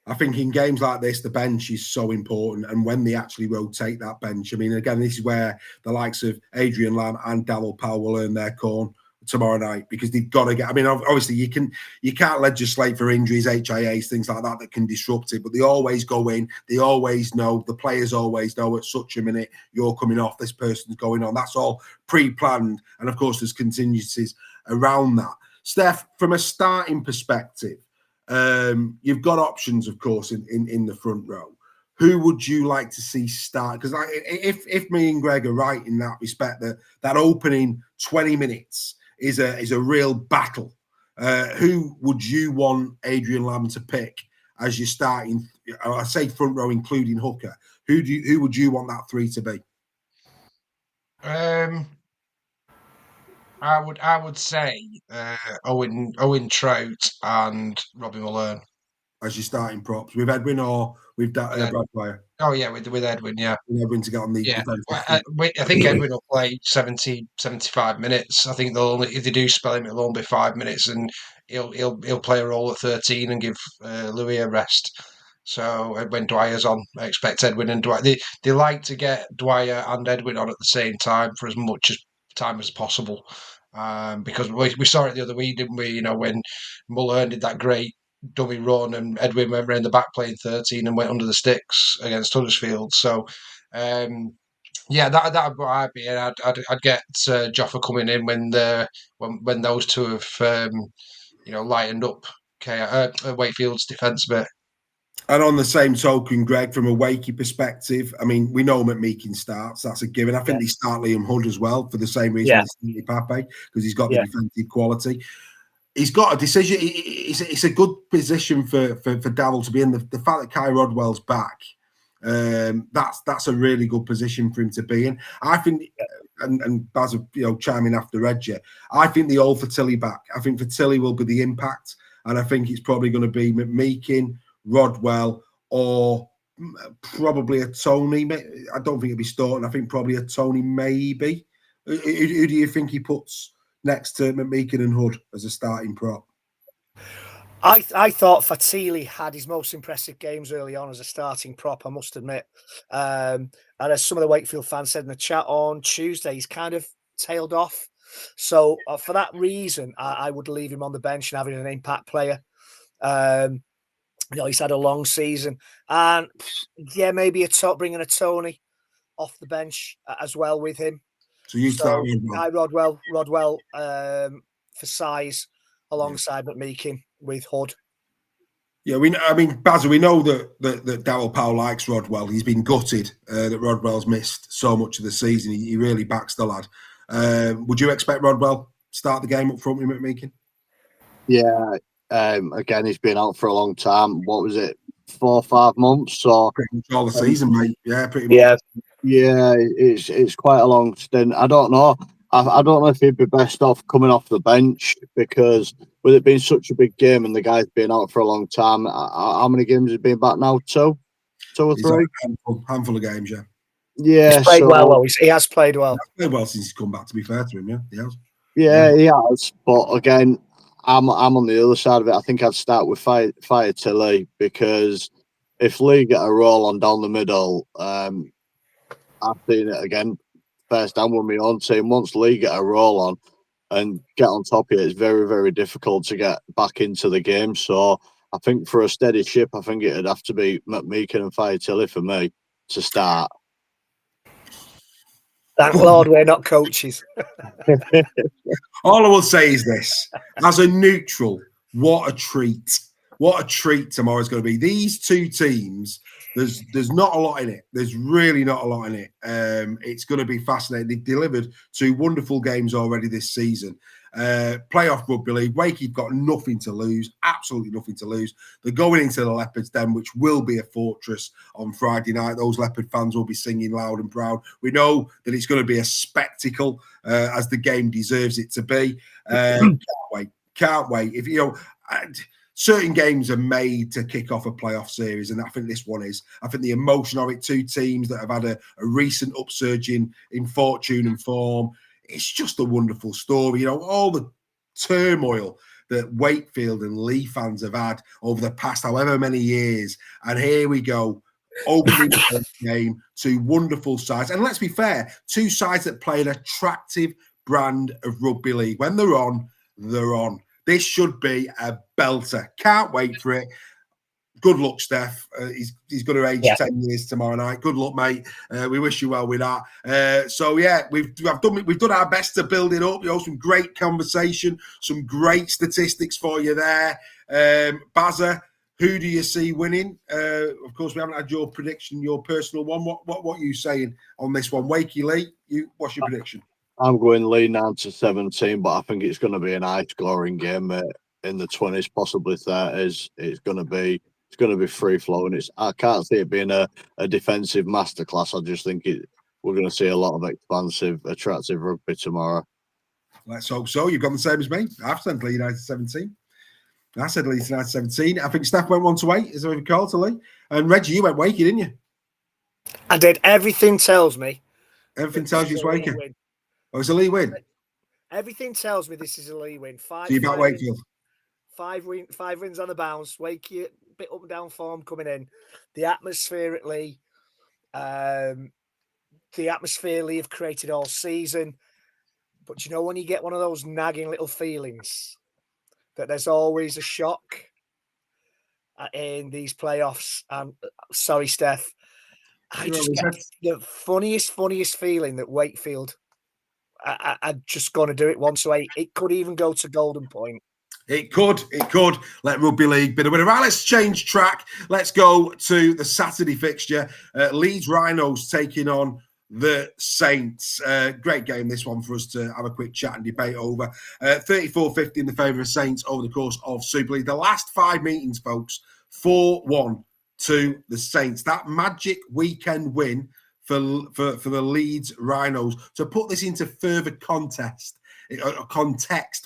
I think in games like this, the bench is so important. And when they actually rotate that bench, I mean, again, this is where the likes of Adrian Lamb and Darryl Powell will earn their corn. tomorrow night, because they've got to get. I mean, obviously you can't legislate for injuries, HIAs, things like that can disrupt it. But they always go in. They always know. The players always know at such a minute you're coming off. This person's going on. That's all pre-planned, and of course there's contingencies around that. Stef, from a starting perspective, you've got options, of course, in the front row. Who would you like to see start? Because if me and Greg are right in that respect, that opening 20 minutes is a real battle. Who would you want Adrian Lamb to pick as you're starting? I say front row, including hooker. Who would you want that three to be? I would say Owen Trout and Robbie Malone As your starting props, with Edwin or with Brad Dwyer? Oh yeah, with Edwin, yeah. Edwin to get on the I think Edwin will play 70, 75 minutes. I think if they do spell him, it'll only be 5 minutes, and he'll play a role at 13 and give Louis a rest. So when Dwyer's on, I expect Edwin and Dwyer. They like to get Dwyer and Edwin on at the same time for as much time as possible, because we saw it the other week, didn't we? You know, when Mullen did that great dummy run and Edwin went round the back playing 13 and went under the sticks against Huddersfield. So yeah, that'd what I'd be. I'd get Joffa coming in when those two have lightened up Wakefield's defence a bit. And on the same token, Greg, from a Wakey perspective, I mean, we know McMeekin starts. That's a given. I think they start Liam Hood as well for the same reason as Pape, because he's got the defensive quality. He's got a decision. It's a good position for Davil to be in. The fact that Kai Rodwell's back, that's a really good position for him to be in. I think, and Bazza, chiming after Edger, I think the old Fertilli back. I think Fertilli will be the impact, and I think it's probably going to be McMeekin, Rodwell, or probably a Tony. I don't think it'll be Staunton. I think probably a Tony, maybe. Who do you think he puts next to McMeekin and Hood as a starting prop? I thought Fatili had his most impressive games early on as a starting prop, I must admit. And as some of the Wakefield fans said in the chat on Tuesday, he's kind of tailed off. So for that reason, I would leave him on the bench and having an impact player. He's had a long season. And maybe bringing a Tony off the bench as well with him. So you start Rodwell for size alongside McMeekin with Hood. Yeah, Bazza, we know that Darryl Powell likes Rodwell. He's been gutted that Rodwell's missed so much of the season. He really backs the lad. Would you expect Rodwell to start the game up front with McMeekin? Yeah. Again, he's been out for a long time. What was it, 4 or 5 months? So pretty much all the season, mate. Yeah, pretty much. Yeah, it's quite a long stint. I don't know. I don't know if he'd be best off coming off the bench, because with it being such a big game and the guy's been out for a long time, how many games has he been back now? 2 or 3? Handful of games, yeah. Yeah, he's played well. He has played well. He's played well since he's come back, to be fair to him, yeah. He has. Yeah, he has. But again, I'm on the other side of it. I think I'd start with Fire Tilly, because if Leigh get a roll on down the middle, I've seen it again first down with my own team. Once Leigh get a roll on and get on top of it, it's very, very difficult to get back into the game. So I think for a steady ship, I think it'd have to be McMeekin and Fire Tilly for me to start. Thank Lord we're not coaches. All I will say is this: as a neutral, what a treat! What a treat tomorrow's going to be. These two teams, there's not a lot in it. There's really not a lot in it. It's going to be fascinating. They've delivered 2 wonderful games already this season. Playoff Rugby League. Wakey've got nothing to lose, absolutely nothing to lose. They're going into the Leopards Den, which will be a fortress on Friday night. Those Leopard fans will be singing loud and proud. We know that it's going to be a spectacle, as the game deserves it to be. Can't wait. If certain games are made to kick off a playoff series, and I think this one is. I think the emotion of it, 2 teams that have had a recent upsurge in fortune and form. It's just a wonderful story. All the turmoil that Wakefield and Leigh fans have had over the past however many years. And here we go, opening the game, 2 wonderful sides. And let's be fair, 2 sides that play an attractive brand of rugby league. When they're on, they're on. This should be a belter. Can't wait for it. Good luck, Stef. He's going to age 10 years tomorrow night. Good luck, mate. We wish you well with that. So yeah, we've done our best to build it up. Some great conversation, some great statistics for you there. Bazza, who do you see winning? Of course, we haven't had your prediction, your personal one. What are you saying on this one, Wakey Leigh? What's your prediction? I'm going Leigh 9-17, but I think it's going to be an high-scoring game in the 20s, possibly 30s. It's going to be free flowing. I can't see it being a defensive masterclass. I just think we're going to see a lot of expansive, attractive rugby tomorrow. Let's hope so. You've gone the same as me. I've said Leigh 9-17. I said Leeds 9-17. I think Stef went 1-8. Is there a call to Leigh? And Reggie, you went Wakey, didn't you? I did. Everything tells me. Everything tells you it's Wakey. Oh, it's a Leigh win. Everything tells me this is a Leigh win. So you back Wakefield? 5 wins on the bounce. Wakey, a bit up and down form coming in. The atmosphere at Leigh, the atmosphere Leigh have created all season. But you know when you get one of those nagging little feelings that there's always a shock in these playoffs. Sorry, Stef. I just get the funniest feeling that Wakefield I'm just going to do it 1-8. It could even go to golden point. It could. Let rugby league be the winner. Right, let's change track. Let's go to the Saturday fixture. Leeds Rhinos taking on the Saints. Great game, this one, for us to have a quick chat and debate over. 34-50 in the favour of Saints over the course of Super League. The last 5 meetings, folks, 4-1 to the Saints. That magic weekend win for the Leeds Rhinos. To put this into further context,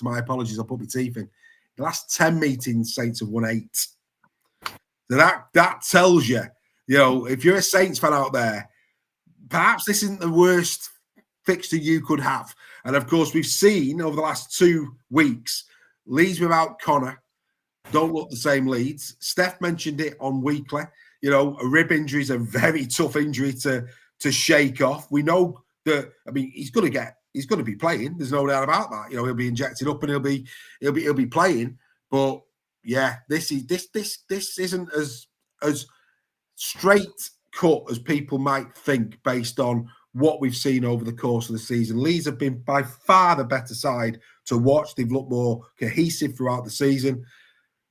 my apologies, I'll put my teeth in. The last 10 meetings, Saints have won 8. So that tells you, if you're a Saints fan out there, perhaps this isn't the worst fixture you could have. And of course, we've seen over the last 2 weeks, Leeds without Connor don't look the same Leeds. Stef mentioned it on Weekly. A rib injury is a very tough injury to shake off. We know that. I mean, he's going to be playing. There's no doubt about that. He'll be injected up and he'll be playing. But yeah, this isn't as straight cut as people might think based on what we've seen over the course of the season. Leeds have been by far the better side to watch. They've looked more cohesive throughout the season.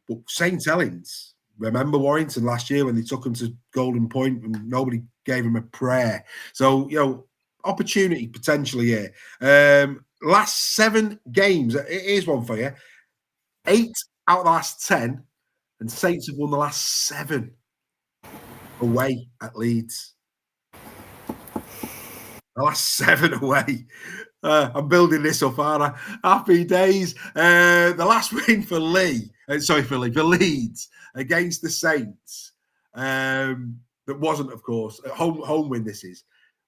But St Helens, remember Warrington last year when they took them to Golden Point and nobody gave them a prayer. So, opportunity potentially here. Last 7 games, here's one for you. 8 out of the last 10, and Saints have won the last 7 away at Leeds. The last 7 away. I'm building this up, aren't I? Happy days. The last win for Leeds against the Saints. That wasn't, of course, a home win.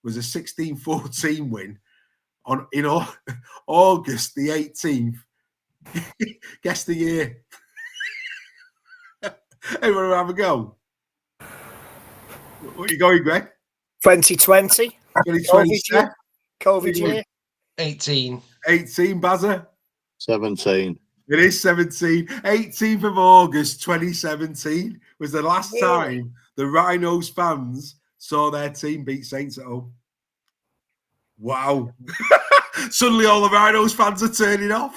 Was a 16-14 win in August the 18th. Guess the year. Everyone have a go. What are you going, Greg? 2020. 2020. COVID year. 18. 18, Bazza. 17. It is 17. 18th of August 2017 was the last time the Rhinos fans saw their team beat Saints at home. Wow. Suddenly all the Rhinos fans are turning off.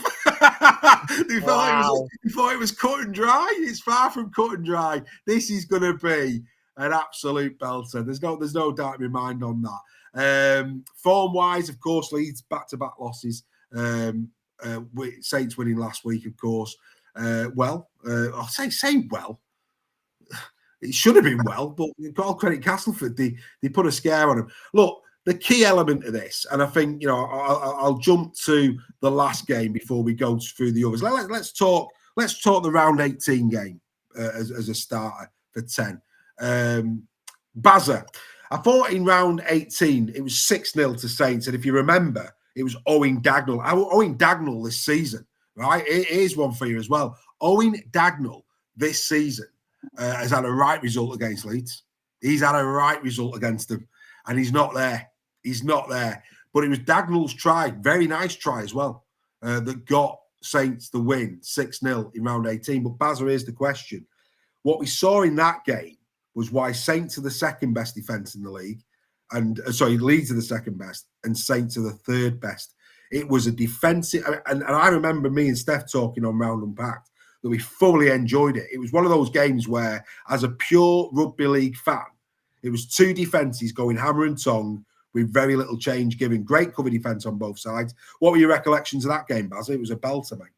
They thought it was cut and dry. It's far from cut and dry. This is going to be an absolute belter. There's no doubt in my mind on that. Form-wise, of course, Leeds back-to-back losses. Saints winning last week, of course. I'll say well. It should have been well, but all credit Castleford. They put a scare on him. Look, the key element of this, and I think I'll jump to the last game before we go through the others. Let's talk the round 18 game as a starter for 10. Bazza, I thought in round 18 it was 6-0 to Saints, and if you remember, it was Owen Dagnall. Owen Dagnall this season, right? Here's one for you as well. Owen Dagnall this season has had a right result against Leeds. He's had a right result against them, and he's not there. He's not there. but it was Dagnall's try, very nice try as well, that got Saints the win 6-0 in round 18. But Bazza, here's the question. What we saw in that game was why Saints are the second best defence in the league, and Leeds are the second best, and Saints are the third best. It was a defensive, and I remember me and Stef talking on Round Unpacked that we fully enjoyed it. It was one of those games where, as a pure rugby league fan, it was two defences going hammer and tong with very little change given. Great cover defence on both sides. What were your recollections of that game, Baz? It was a belter, mate.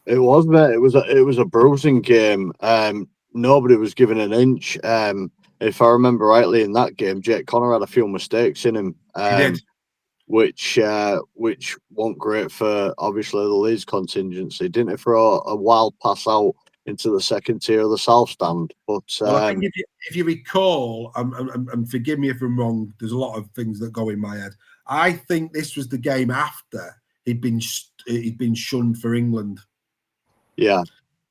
It was, mate. It was a bruising game. Nobody was given an inch. If I remember rightly, in that game, Jake Connor had a few mistakes in him. He did. Which wasn't great for obviously the Leeds contingency. Didn't he throw a wild pass out into the second tier of the South Stand? But well, I think if you recall, and forgive me if I'm wrong, there's a lot of things that go in my head. I think this was the game after he'd been shunned for England. Yeah.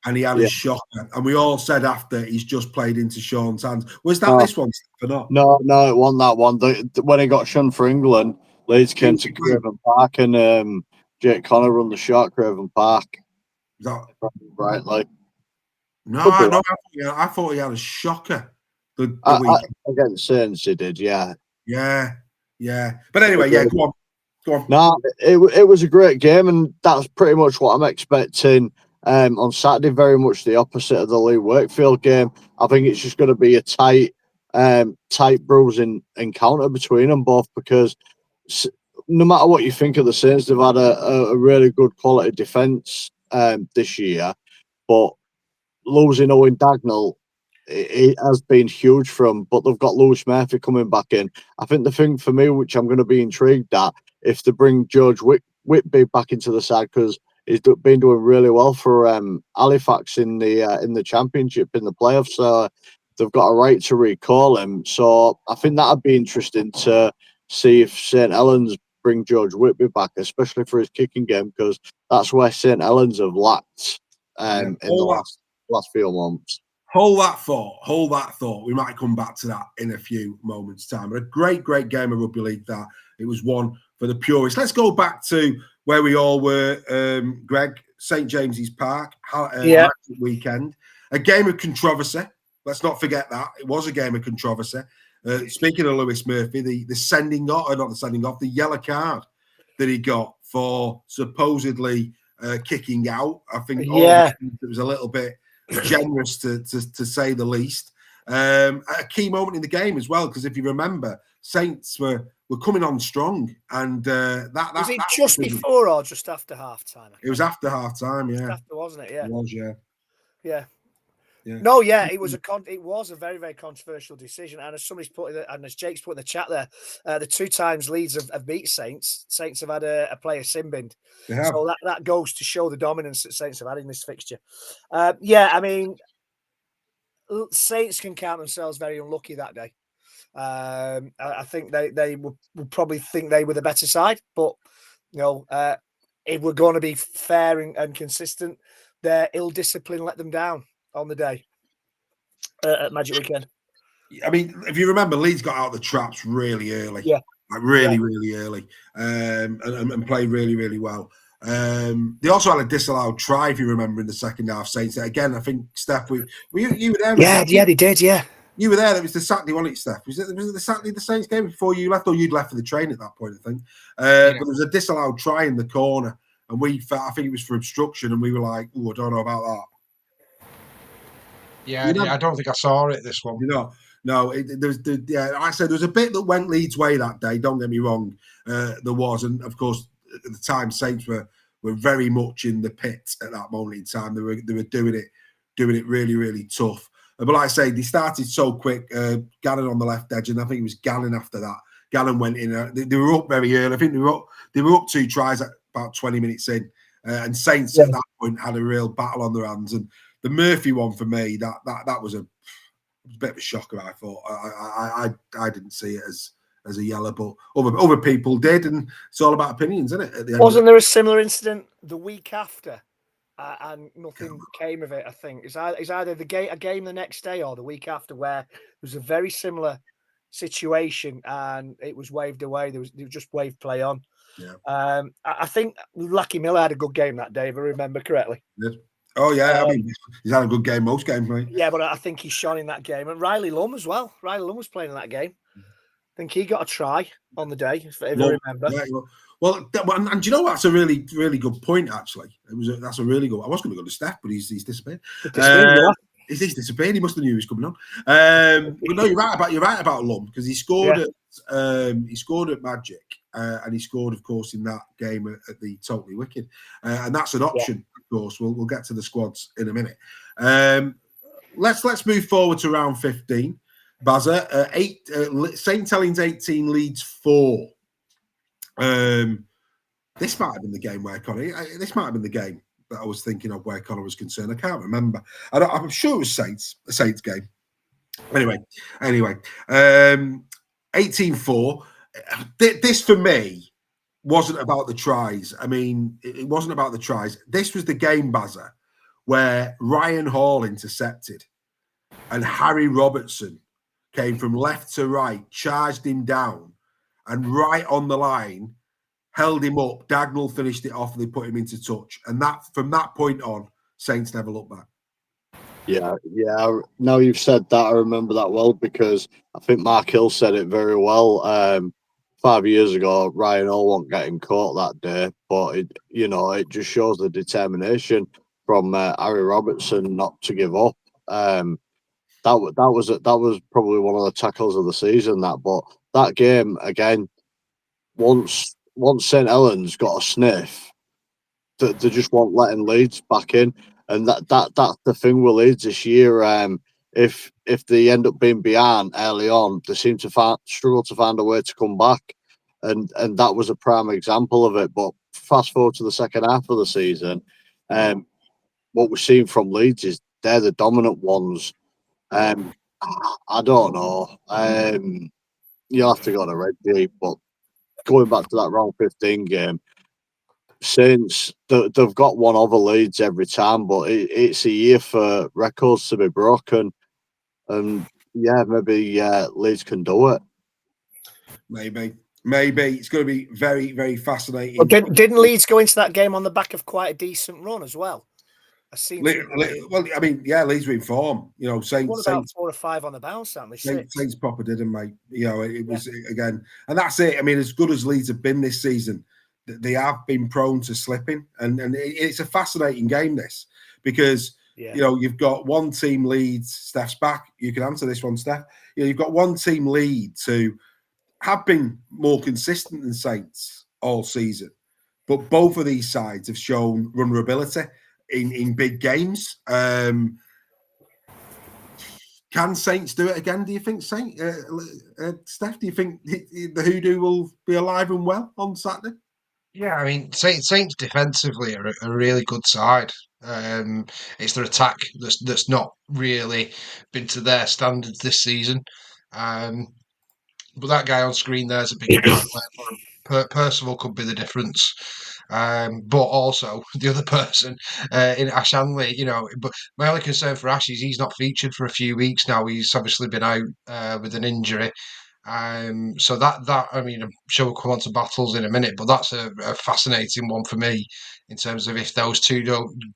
And he had a shocker. And we all said after he's just played into Sean's hands. Was that this one or not? No, it wasn't that one. When he got shunned for England, Leeds came to Craven Park and Jake Connor run the shot Craven Park. Is that right? Like, no, I thought he had a shocker. The week against Saints, he did. Yeah. But anyway, go on. No, it was a great game, and that's pretty much what I'm expecting. On Saturday, very much the opposite of the Leigh Wakefield game. I think it's just going to be a tight bruising encounter between them both, because no matter what you think of the Saints, they've had a really good quality defence this year, but losing Owen Dagnall, it has been huge for them. But they've got Lewis Murphy coming back in. I think the thing for me, which I'm going to be intrigued at, if they bring George Whitby back into the side, because he's been doing really well for Halifax in the championship in the playoffs. So they've got a right to recall him. So I think that'd be interesting to see if St Helens bring George Whitby back, especially for his kicking game, because that's where St Helens have lacked in the last few months. Hold that thought. We might come back to that in a few moments' time. But a great game of rugby league that. It was one for the purists. Let's go back to where we all were, Greg, St James's Park, weekend. A game of controversy. Let's not forget that. It was a game of controversy. Speaking of Lewis Murphy, the yellow card that he got for supposedly kicking out. I think it was a little bit generous to say the least. A key moment in the game as well, because if you remember, Saints were coming on strong, and was it just before or just after half time? It was after half time, yeah. After, wasn't it? Yeah. It was, yeah. No, yeah, it was a very, very controversial decision. And as somebody's put and as Jake's put in the chat there, the two times Leeds have beat Saints have had a player sin-binned. So that goes to show the dominance that Saints have had in this fixture. I mean, Saints can count themselves very unlucky that day. I think they would probably think they were the better side, but if we're going to be fair and consistent, their ill discipline let them down on the day at Magic Weekend. I mean, if you remember, Leeds got out of the traps really early, really early, and played really, really well. They also had a disallowed try, if you remember, in the second half. Saints again. I think Stef, you were there. Yeah, they did. Yeah. You were there. That was the Saturday, wasn't it, Steph? Was it the Saturday, the Saints game before you left, or you'd left for the train at that point, I think. But there was a disallowed try in the corner, and I think it was for obstruction, and we were like, "Oh, I don't know about that." Yeah, I don't think I saw it, this one. No. I said there was a bit that went Leeds' way that day. Don't get me wrong, there was, and of course, at the time, Saints were very much in the pit at that moment in time. They were doing it really, really tough. But like I say, they started so quick. Gannon on the left edge, and I think it was Gannon after that. Gannon went in. They were up very early. I think they were up 2 tries at about 20 minutes in, and Saints at that point had a real battle on their hands. And the Murphy one for me, that was a bit of a shocker. I thought I didn't see it as a yellow, but other people did, and it's all about opinions, isn't it? At the end Wasn't there a similar incident the week after? And nothing came of it, I think. It's either a game the next day or the week after, where there was a very similar situation, and it was waved away. There was just waved play on. Yeah. I think Lucky Miller had a good game that day, if I remember correctly. Yes. Oh yeah, I mean, he's had a good game most games, mate. Yeah, but I think he shone in that game, and Riley Lum as well. Riley Lum was playing in that game. I think he got a try on the day, if I remember. Yeah, well, and do you know what? That's a really, really good point. Actually, that's a really good. I was going to go to Stef, but he's disappeared. He's disappeared. He must have knew he was coming on. But no, you're right about Lum, because he scored at Magic, and he scored, of course, in that game at the Totally Wicked, and that's an option. Of course, we'll get to the squads in a minute. Let's move forward to round 15. Bazza, St Helens 18, Leeds 4. This might have been the game where this might have been the game that I was thinking of where Connor was concerned. I can't remember. I'm sure it was a Saints game. Anyway, 18-4. This for me wasn't about the tries. I mean, it wasn't about the tries. This was the game, Bazza, where Ryan Hall intercepted and Harry Robertson came from left to right, charged him down, and right on the line, held him up. Dagnall finished it off, and they put him into touch. And that, from that point on, Saints never looked back. Yeah. Now you've said that, I remember that well, because I think Mark Hill said it very well. 5 years ago, Ryan Hall wasn't getting caught that day, but it just shows the determination from Harry Robertson not to give up. That was probably one of the tackles of the season. But that game again, once St Helens got a sniff, they just weren't letting Leeds back in, and that's the thing with Leeds this year. If they end up being behind early on, they seem to struggle to find a way to come back, and that was a prime example of it. But fast forward to the second half of the season, what we're seeing from Leeds is they're the dominant ones. I don't know. You'll have to go to Red Deep, but going back to that round 15 game, since they've got one over Leeds every time, but it's a year for records to be broken, and maybe Leeds can do it. Maybe it's going to be very, very fascinating. Well, didn't Leeds go into that game on the back of quite a decent run as well? Well, I mean, Leeds were in form. Saints about 4 or 5 on the bounce, aren't they? Saints proper didn't, mate. It was again, and that's it. I mean, as good as Leeds have been this season, they have been prone to slipping, and it's a fascinating game, this, because you've got one team, Leeds. Stef's back. You can answer this one, Stef. You've got one team, Leeds, who have been more consistent than Saints all season, but both of these sides have shown vulnerability in big games. Can Saints do it again, do you think, Stef? Do you think the Hoodoo will be alive and well on Saturday? Yeah, I mean, Saints defensively are a really good side. It's their attack that's not really been to their standards this season. But that guy on screen there's a big impact player for him. Percival could be the difference. But also the other person in Ash Hanley, but my only concern for Ash is he's not featured for a few weeks now. He's obviously been out with an injury. So that I mean, I'm sure we'll come on to battles in a minute, but that's a fascinating one for me in terms of if those two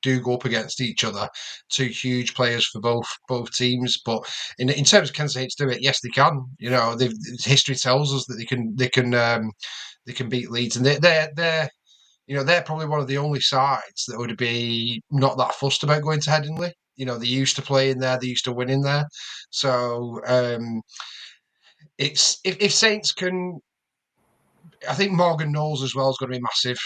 do go up against each other, two huge players for both teams. But in terms of can Saints do it? Yes, they can. History tells us that they can beat Leeds, and they're probably one of the only sides that would be not that fussed about going to Headingley. They used to play in there, they used to win in there. So it's if Saints can, I think Morgan Knowles as well is going to be massive.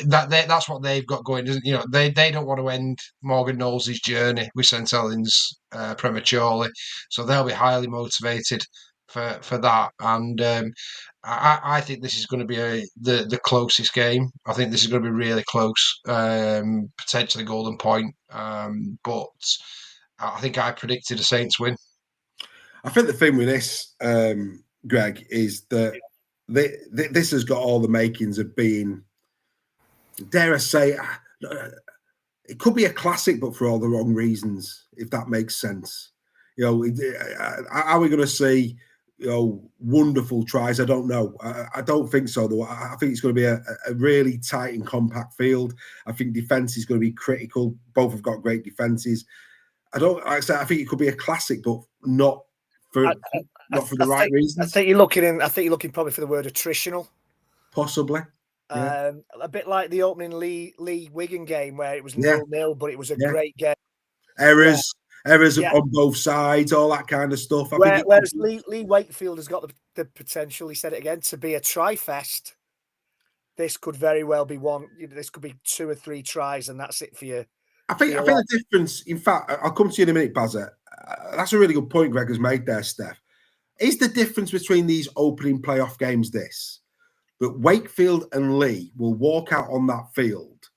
That's what they've got going. They don't want to end Morgan Knowles' journey with St Helens prematurely, so they'll be highly motivated for that. And I think this is going to be the closest game. I think this is going to be really close, potentially golden point. But I think I predicted a Saints win. I think the thing with this, Greg, is that this has got all the makings of being, dare I say, it could be a classic, but for all the wrong reasons, if that makes sense. Are we going to see wonderful tries. I don't know. I don't think so, though. I think it's going to be a really tight and compact field. I think defence is going to be critical. Both have got great defences. I think it could be a classic, but not for the right reasons. I think you're looking probably for the word attritional. Possibly. Yeah. A bit like the opening Leigh Wigan game where it was 0-0, but it was a great game. Errors on both sides, all that kind of stuff. Whereas Leigh Wakefield has got the potential, he said it again, to be a try-fest. This could very well be one. This could be 2 or 3 tries, and that's it for you. I think the difference, in fact, I'll come to you in a minute, Bazza. That's a really good point Greg has made there, Stef. Is the difference between these opening playoff games this? But Wakefield and Leigh will walk out on that field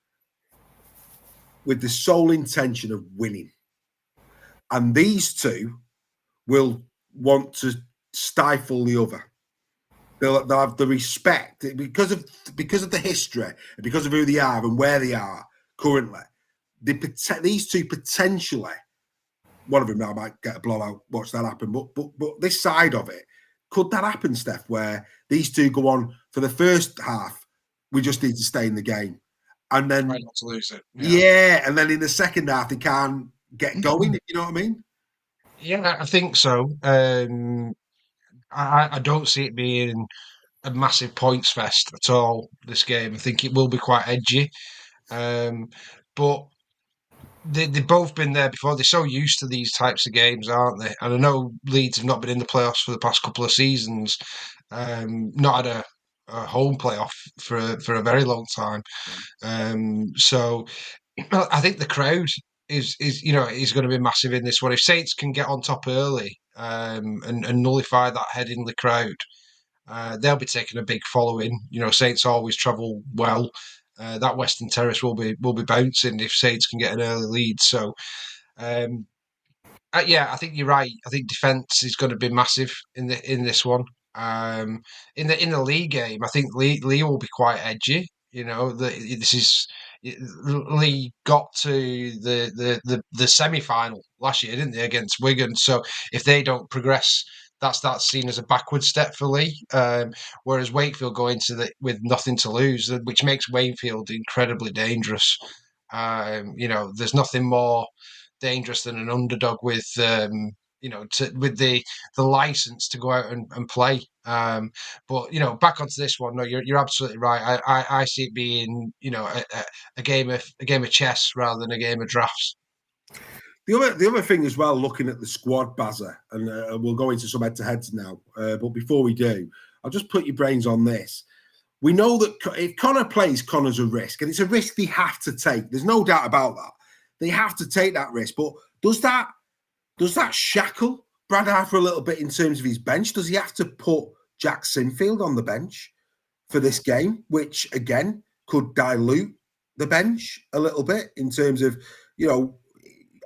with the sole intention of winning. And these two will want to stifle the other. They'll have the respect because of the history and because of who they are and where they are currently. These two potentially, one of them now might get a blowout. Watch that happen. But this side of it, could that happen, Steph? Where these two go on for the first half, we just need to stay in the game, and then try not to lose it. Yeah, and then in the second half they can't get going. If you know what I mean? Yeah, I think so. I don't see it being a massive points fest at all, this game. I think it will be quite edgy. But they've both been there before. They're so used to these types of games, aren't they? And I know Leeds have not been in the playoffs for the past couple of seasons, not had a home playoff for a very long time. So I think the crowd is going to be massive in this one. If Saints can get on top early and nullify that headingley crowd, they'll be taking a big following. Saints always travel well. That Western Terrace will be bouncing if Saints can get an early lead. So, I think you're right. I think defence is going to be massive in this one. In the league game, I think Leigh will be quite edgy. Leigh got to the semi-final last year, didn't they, against Wigan? So if they don't progress, that's seen as a backward step for Leigh. Whereas Wakefield go into with nothing to lose, which makes Wakefield incredibly dangerous. There's nothing more dangerous than an underdog with with the license to go out and play. But back onto this one. No, you're absolutely right. I see it being a game of chess rather than a game of drafts. The other thing as well, looking at the squad, Bazza, and we'll go into some head-to-heads now. But before we do, I'll just put your brains on this. We know that if Connor plays, Connor's a risk, and it's a risk they have to take. There's no doubt about that. They have to take that risk. But does that shackle Brad Arthur a little bit in terms of his bench? Does he have to put Jack Sinfield on the bench for this game, which again could dilute the bench a little bit in terms of,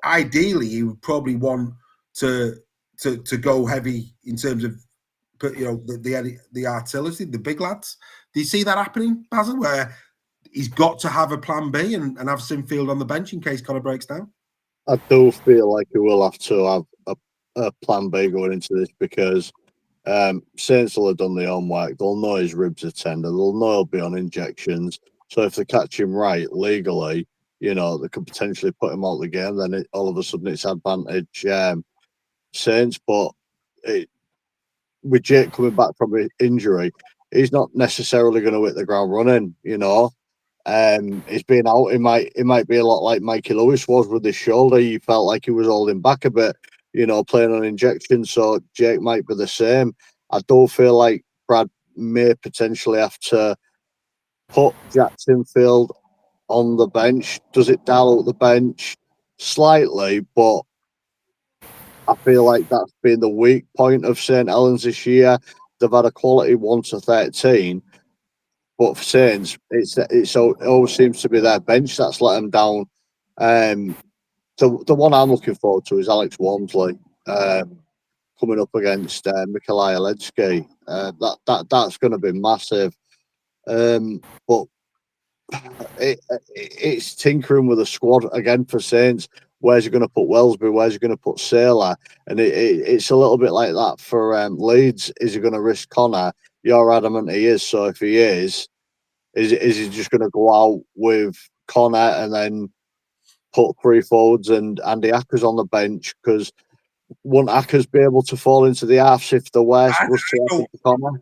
ideally he would probably want to go heavy in terms of, the artillery, the big lads. Do you see that happening, Bazza, where he's got to have a plan B and have Sinfield on the bench in case Connor breaks down? I do feel like he will have to have a plan B going into this because Saints will have done their homework. They'll know his ribs are tender. They'll know he'll be on injections. So if they catch him right legally, they could potentially put him out of the game. Then all of a sudden it's advantage Saints. But with Jake coming back from an injury, he's not necessarily going to hit the ground running. He's been out. It might be a lot like Mikey Lewis was with his shoulder. You felt like he was holding back a bit, playing on injections. So Jake might be the same. I do feel like Brad may potentially have to put Jack Sinfield on the bench. Does it dial out the bench slightly? But I feel like that's been the weak point of St Helens this year. They've had a quality 1 to 13. But for Saints, it always seems to be their bench that's let them down. The one I'm looking forward to is Alex Walmsley coming up against Mikolaj Aledzki. That's going to be massive. But it's tinkering with the squad again for Saints. where's he going to put Wellesby? Where's he going to put Sailor? And it's a little bit like that for Leeds. Is he going to risk Connor? You're adamant he is. So if he is he just going to go out with Connor and then put 3 forwards and Andy Ackers on the bench? Because wouldn't Ackers be able to fall into the halves if the West was to happen to Connor?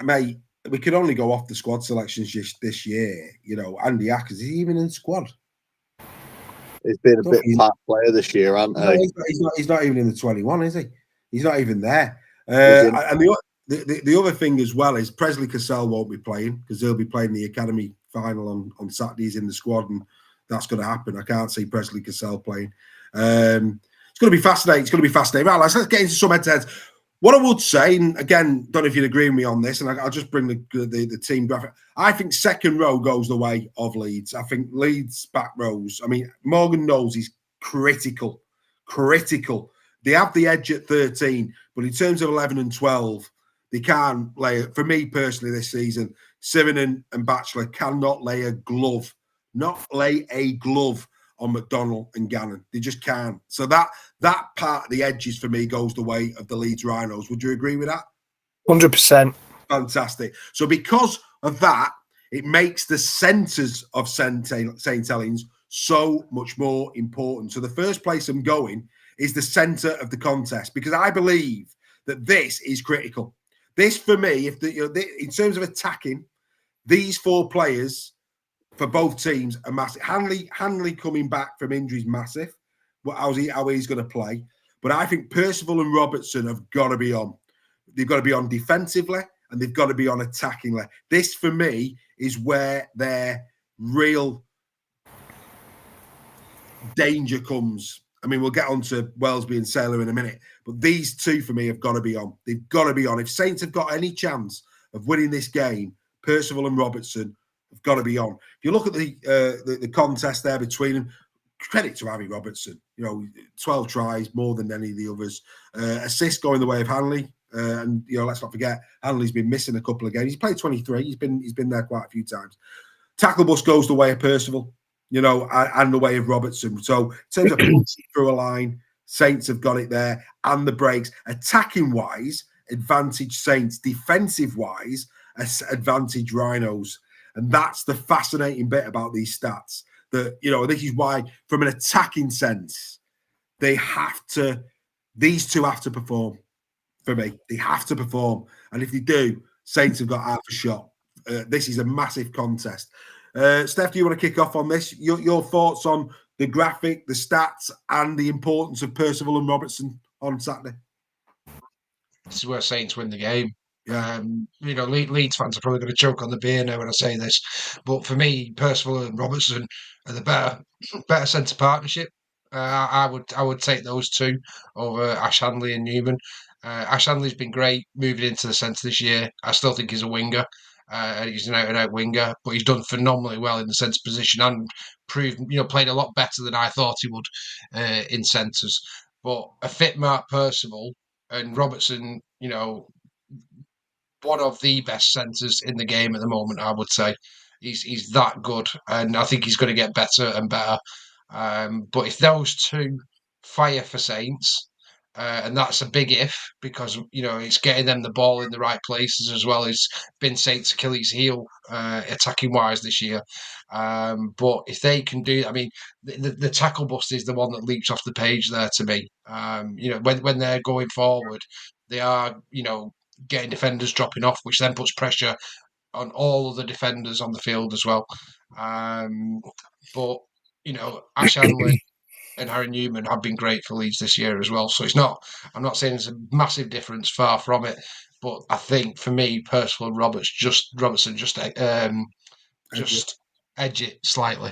Mate, we could only go off the squad selections just this year. Andy Ackers, is he even in the squad? He's been a bit part player this year, hasn't he? He's not even in the 21, is he? He's not even there. And the other thing as well is Presley Cassell won't be playing because he'll be playing the academy final on Saturday. He's in the squad, and that's going to happen. I can't see Presley Cassell playing. It's going to be fascinating. Right, let's get into some head-to-heads. What I would say, and again, don't know if you'd agree with me on this, and I'll just bring the team graphic. I think second row goes the way of Leeds. I think Leeds back rows. I mean, Morgan Knowles is critical. They have the edge at 13, but in terms of 11 and 12, they can't lay it. For me personally, this season, Sivan and Batchelor cannot lay a glove on McDonnell and Gannon. They just can't. So that part of the edges for me goes the way of the Leeds Rhinos. Would you agree with that? 100%. Fantastic. So because of that, it makes the centres of St Helens so much more important. So the first place I'm going is the centre of the contest, because I believe that this is critical. This, for me, in terms of attacking, these 4 players for both teams are massive. Hanley coming back from injury is massive. How he's going to play. But I think Percival and Robertson have got to be on. They've got to be on defensively and they've got to be on attackingly. This, for me, is where their real danger comes. I mean, we'll get on to Wellesby and Sailor in a minute, but these 2 for me have got to be on. They've got to be on. If Saints have got any chance of winning this game, Percival and Robertson have got to be on. If you look at the contest there between them, credit to Harry Robertson. 12 tries, more than any of the others. Assists going the way of Hanley. And let's not forget, Hanley's been missing a couple of games. He's played 23. He's been there quite a few times. Tackle bus goes the way of Percival, and the way of Robertson. So in terms of punching through a line, Saints have got it there, and the breaks. Attacking wise, advantage Saints. Defensive wise, advantage Rhinos. And that's the fascinating bit about these stats. That this is why, from an attacking sense, these 2 have to perform. For me, they have to perform, and if they do, Saints have got half a shot. This is a massive contest. Steph, do you want to kick off on this? Your thoughts on the graphic, the stats, and the importance of Percival and Robertson on Saturday? This is where Saints win the game. Yeah. Leeds fans are probably going to choke on the beer now when I say this, but for me, Percival and Robertson are the better centre partnership. I would take those 2 over Ash Handley and Newman. Ash Handley's been great moving into the centre this year. I still think he's a winger. He's an out-and-out winger, but he's done phenomenally well in the centre position and played a lot better than I thought he would in centres. But a fit Mark Percival and Robertson, one of the best centres in the game at the moment, I would say. He's that good, and I think he's going to get better and better. But if those 2 fire for Saints, and that's a big if, because it's getting them the ball in the right places as well as been Saints' Achilles heel attacking wise this year. But if they can do, I mean, the tackle bust is the one that leaps off the page there to me. When they're going forward, they are getting defenders dropping off, which then puts pressure on all of the defenders on the field as well. But Ash Hanley and Harry Newman have been great for Leeds this year as well. So I'm not saying it's a massive difference, far from it. But I think for me, Percival and Robertson just edge it slightly.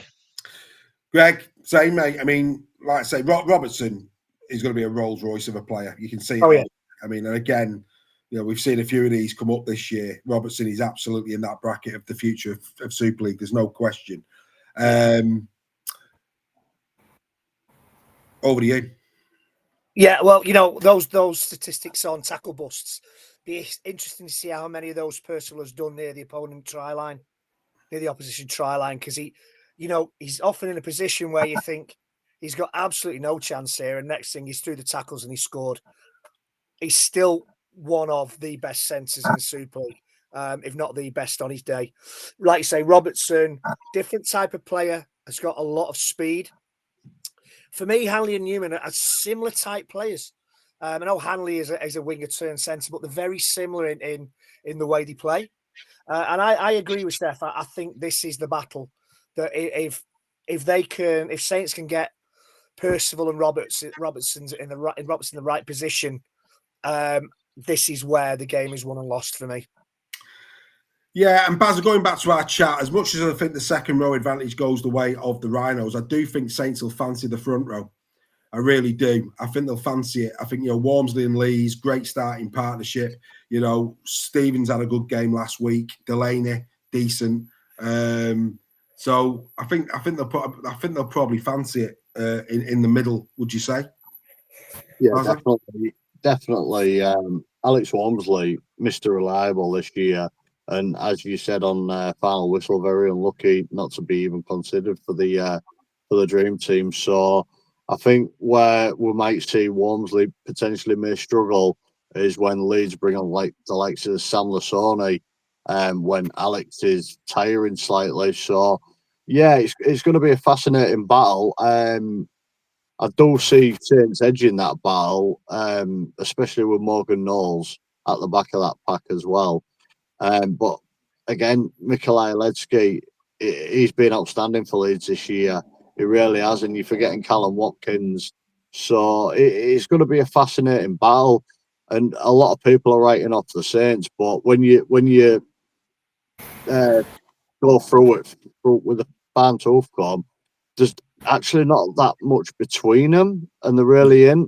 Greg, same mate. I mean, like I say, Robertson is going to be a Rolls Royce of a player. You can see it. Oh, yeah. I mean, and again, we've seen a few of these come up this year. Robertson is absolutely in that bracket of the future of Super League. There's no question. Over to you. Yeah, well, those statistics on tackle busts. Be interesting to see how many of those Percival has done near the opponent try line, near the opposition try line, because he's often in a position where you think He's got absolutely no chance here. And next thing, he's through the tackles and he scored. He's still one of the best centres in the Super League, if not the best on his day. Like you say, Robertson, different type of player, has got a lot of speed. For me, Hanley and Newman are similar type players. I know Hanley is a winger turned centre, but they're very similar in the way they play. And I agree with Stef. I think this is the battle that if Saints can get Percival and Robertson in the right position, this is where the game is won and lost for me. Yeah, and Bazza, going back to our chat, as much as I think the second row advantage goes the way of the Rhinos, I do think Saints will fancy the front row. I really do. I think they'll fancy it. I think, Walmsley and Leigh's great starting partnership. Stevens had a good game last week. Delaney, decent. So I think they'll probably fancy it in the middle. Would you say? Yeah, Bazza? definitely. Alex Walmsley, Mr. Reliable this year, and as you said on final whistle, very unlucky not to be even considered for the dream team. So I think where we might see Walmsley potentially may struggle is when Leeds bring on the likes of Sam Lasoni, when Alex is tiring slightly. So yeah, it's going to be a fascinating battle. I do see Saints edging that battle, especially with Morgan Knowles at the back of that pack as well. But again, Mikolaj Ledski, he's been outstanding for Leeds this year. He really has, and you're forgetting Callum Watkins. So it's going to be a fascinating battle, and a lot of people are writing off the Saints. But when you go through it with a fine tooth comb, there's actually not that much between them, and they're really in.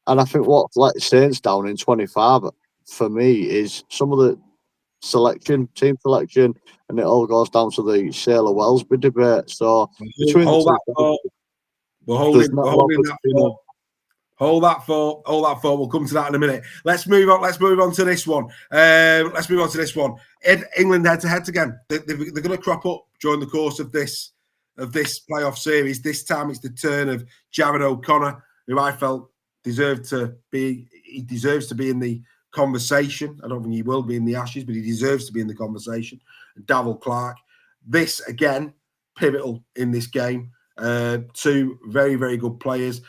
And I think what let Saints down in 25 for me is some of the team selection, and it all goes down to the Sailor Wellesby debate. So between Hold that thought. Hold that thought. We'll come to that in a minute. Let's move on to this one. England head-to-heads again. They're going to crop up during the course of this playoff series. This time it's the turn of Jared O'Connor, who I felt deserves to be in the conversation. I don't think he will be in the Ashes, but he deserves to be in the conversation. And Davil Clark. This, again, pivotal in this game. Two very, very good players.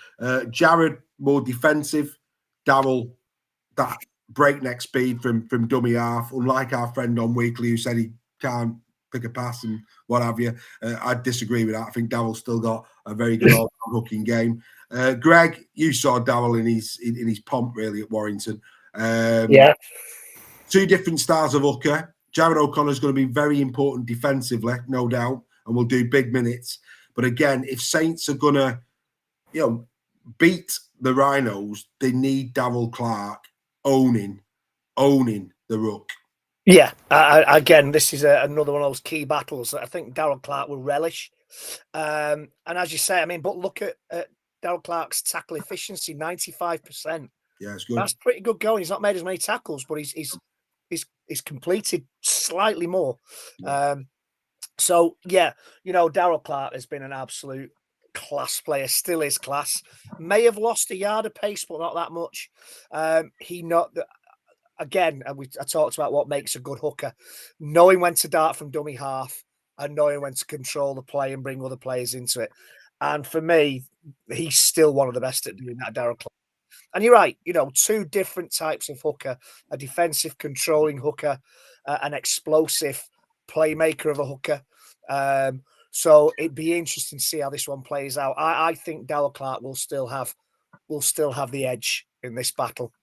Jared, more defensive. Davil, that breakneck speed from dummy half. Unlike our friend on Weekly who said he can't pick a pass and what have you. I disagree with that. I think Davil's still got a very good all-round hooking game. Greg, you saw Davil in his pomp really at Warrington. Yeah. Two different styles of hooker. Jared O'Connor is going to be very important defensively, no doubt, and will do big minutes. But again, if Saints are going to, beat the Rhinos, they need Davil Clark owning the ruck. Yeah, again, this is another one of those key battles that I think Darryl Clark will relish. And as you say, but look at Darryl Clark's tackle efficiency, 95%. Yeah, it's good. That's pretty good going. He's not made as many tackles, but he's completed slightly more. So yeah, Darryl Clark has been an absolute class player, still is class. May have lost a yard of pace, but not that much. Again, I talked about what makes a good hooker, knowing when to dart from dummy half and knowing when to control the play and bring other players into it. And for me, he's still one of the best at doing that, Darryl Clark. And you're right, two different types of hooker, a defensive controlling hooker, an explosive playmaker of a hooker. So it'd be interesting to see how this one plays out. I think Darryl Clark will still have the edge in this battle.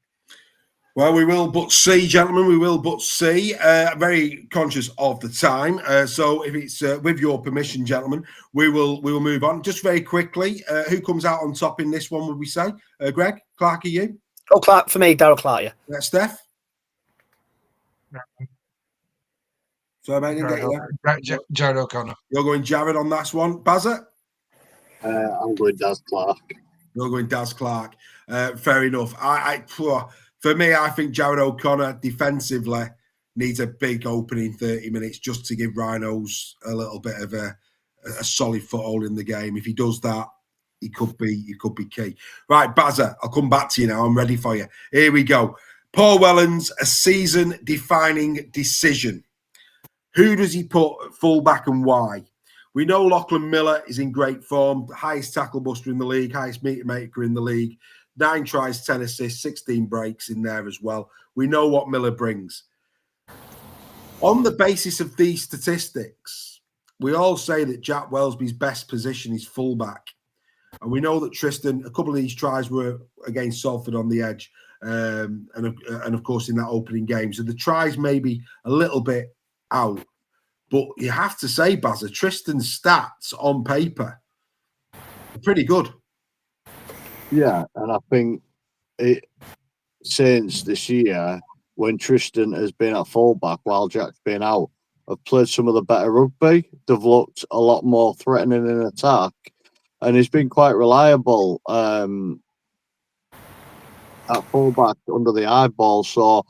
Well, we will but see, gentlemen. We will but see. Very conscious of the time. So if it's with your permission, gentlemen, we will move on. Just very quickly, who comes out on top in this one, would we say? Greg, Clark, are you? Oh, Clark, for me, Darryl Clark, yeah. Steph? So, mate, Jared O'Connor. You're going Jared on this one. Bazza? I'm going Daz Clark. You're going Daz Clark. Fair enough. For me, I think Jared O'Connor defensively needs a big opening 30 minutes just to give Rhinos a little bit of a solid foothold in the game. If he does that, he could be key. Right, Bazza, I'll come back to you now. I'm ready for you. Here we go. Paul Wellens, a season-defining decision. Who does he put at fullback and why? We know Lachlan Miller is in great form, highest tackle buster in the league, highest meter maker in the league, 9 tries, 10 assists, 16 breaks in there as well. We know what Miller brings. On the basis of these statistics, we all say that Jack Wellesby's best position is fullback. And we know that Tristan, a couple of these tries were against Salford on the edge, and of course in that opening game. So the tries may be a little bit out. But you have to say, Bazza, Tristan's stats on paper are pretty good. Yeah, and I think since this year, when Tristan has been at fullback while Jack's been out, have played some of the better rugby. They've looked a lot more threatening in attack, and he's been quite reliable at fullback under the eyeball. So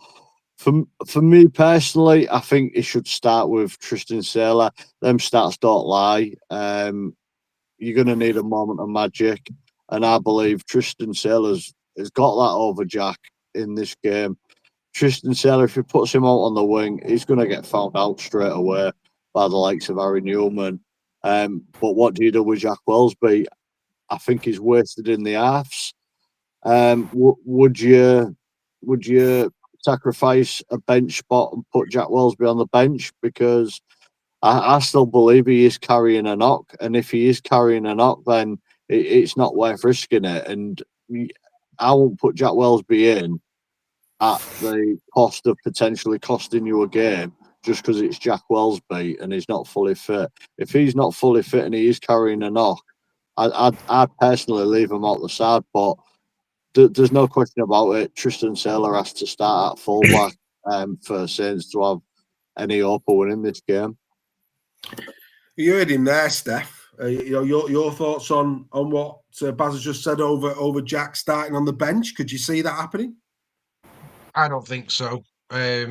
for me personally, I think it should start with Tristan Saylor. Them stats don't lie. You're going to need a moment of magic, and I believe Tristan Saylor has got that over Jack in this game. Tristan Saylor, if he puts him out on the wing, he's going to get found out straight away by the likes of Harry Newman. But what do you do with Jack Wellesby? I think he's wasted in the halves. Would you sacrifice a bench spot and put Jack Wellesby on the bench? Because I still believe he is carrying a knock, and if he is carrying a knock, then it's not worth risking it. And I won't put Jack Wellesby in at the cost of potentially costing you a game just because it's Jack Wellesby and he's not fully fit. If he's not fully fit and he is carrying a knock, I'd personally leave him out the side. But there's no question about it. Tristan Saylor has to start at fullback for Saints to have any hope of winning this game. You heard him there, Stef. Your thoughts on what Bazza just said over Jack starting on the bench? Could you see that happening? I don't think so. I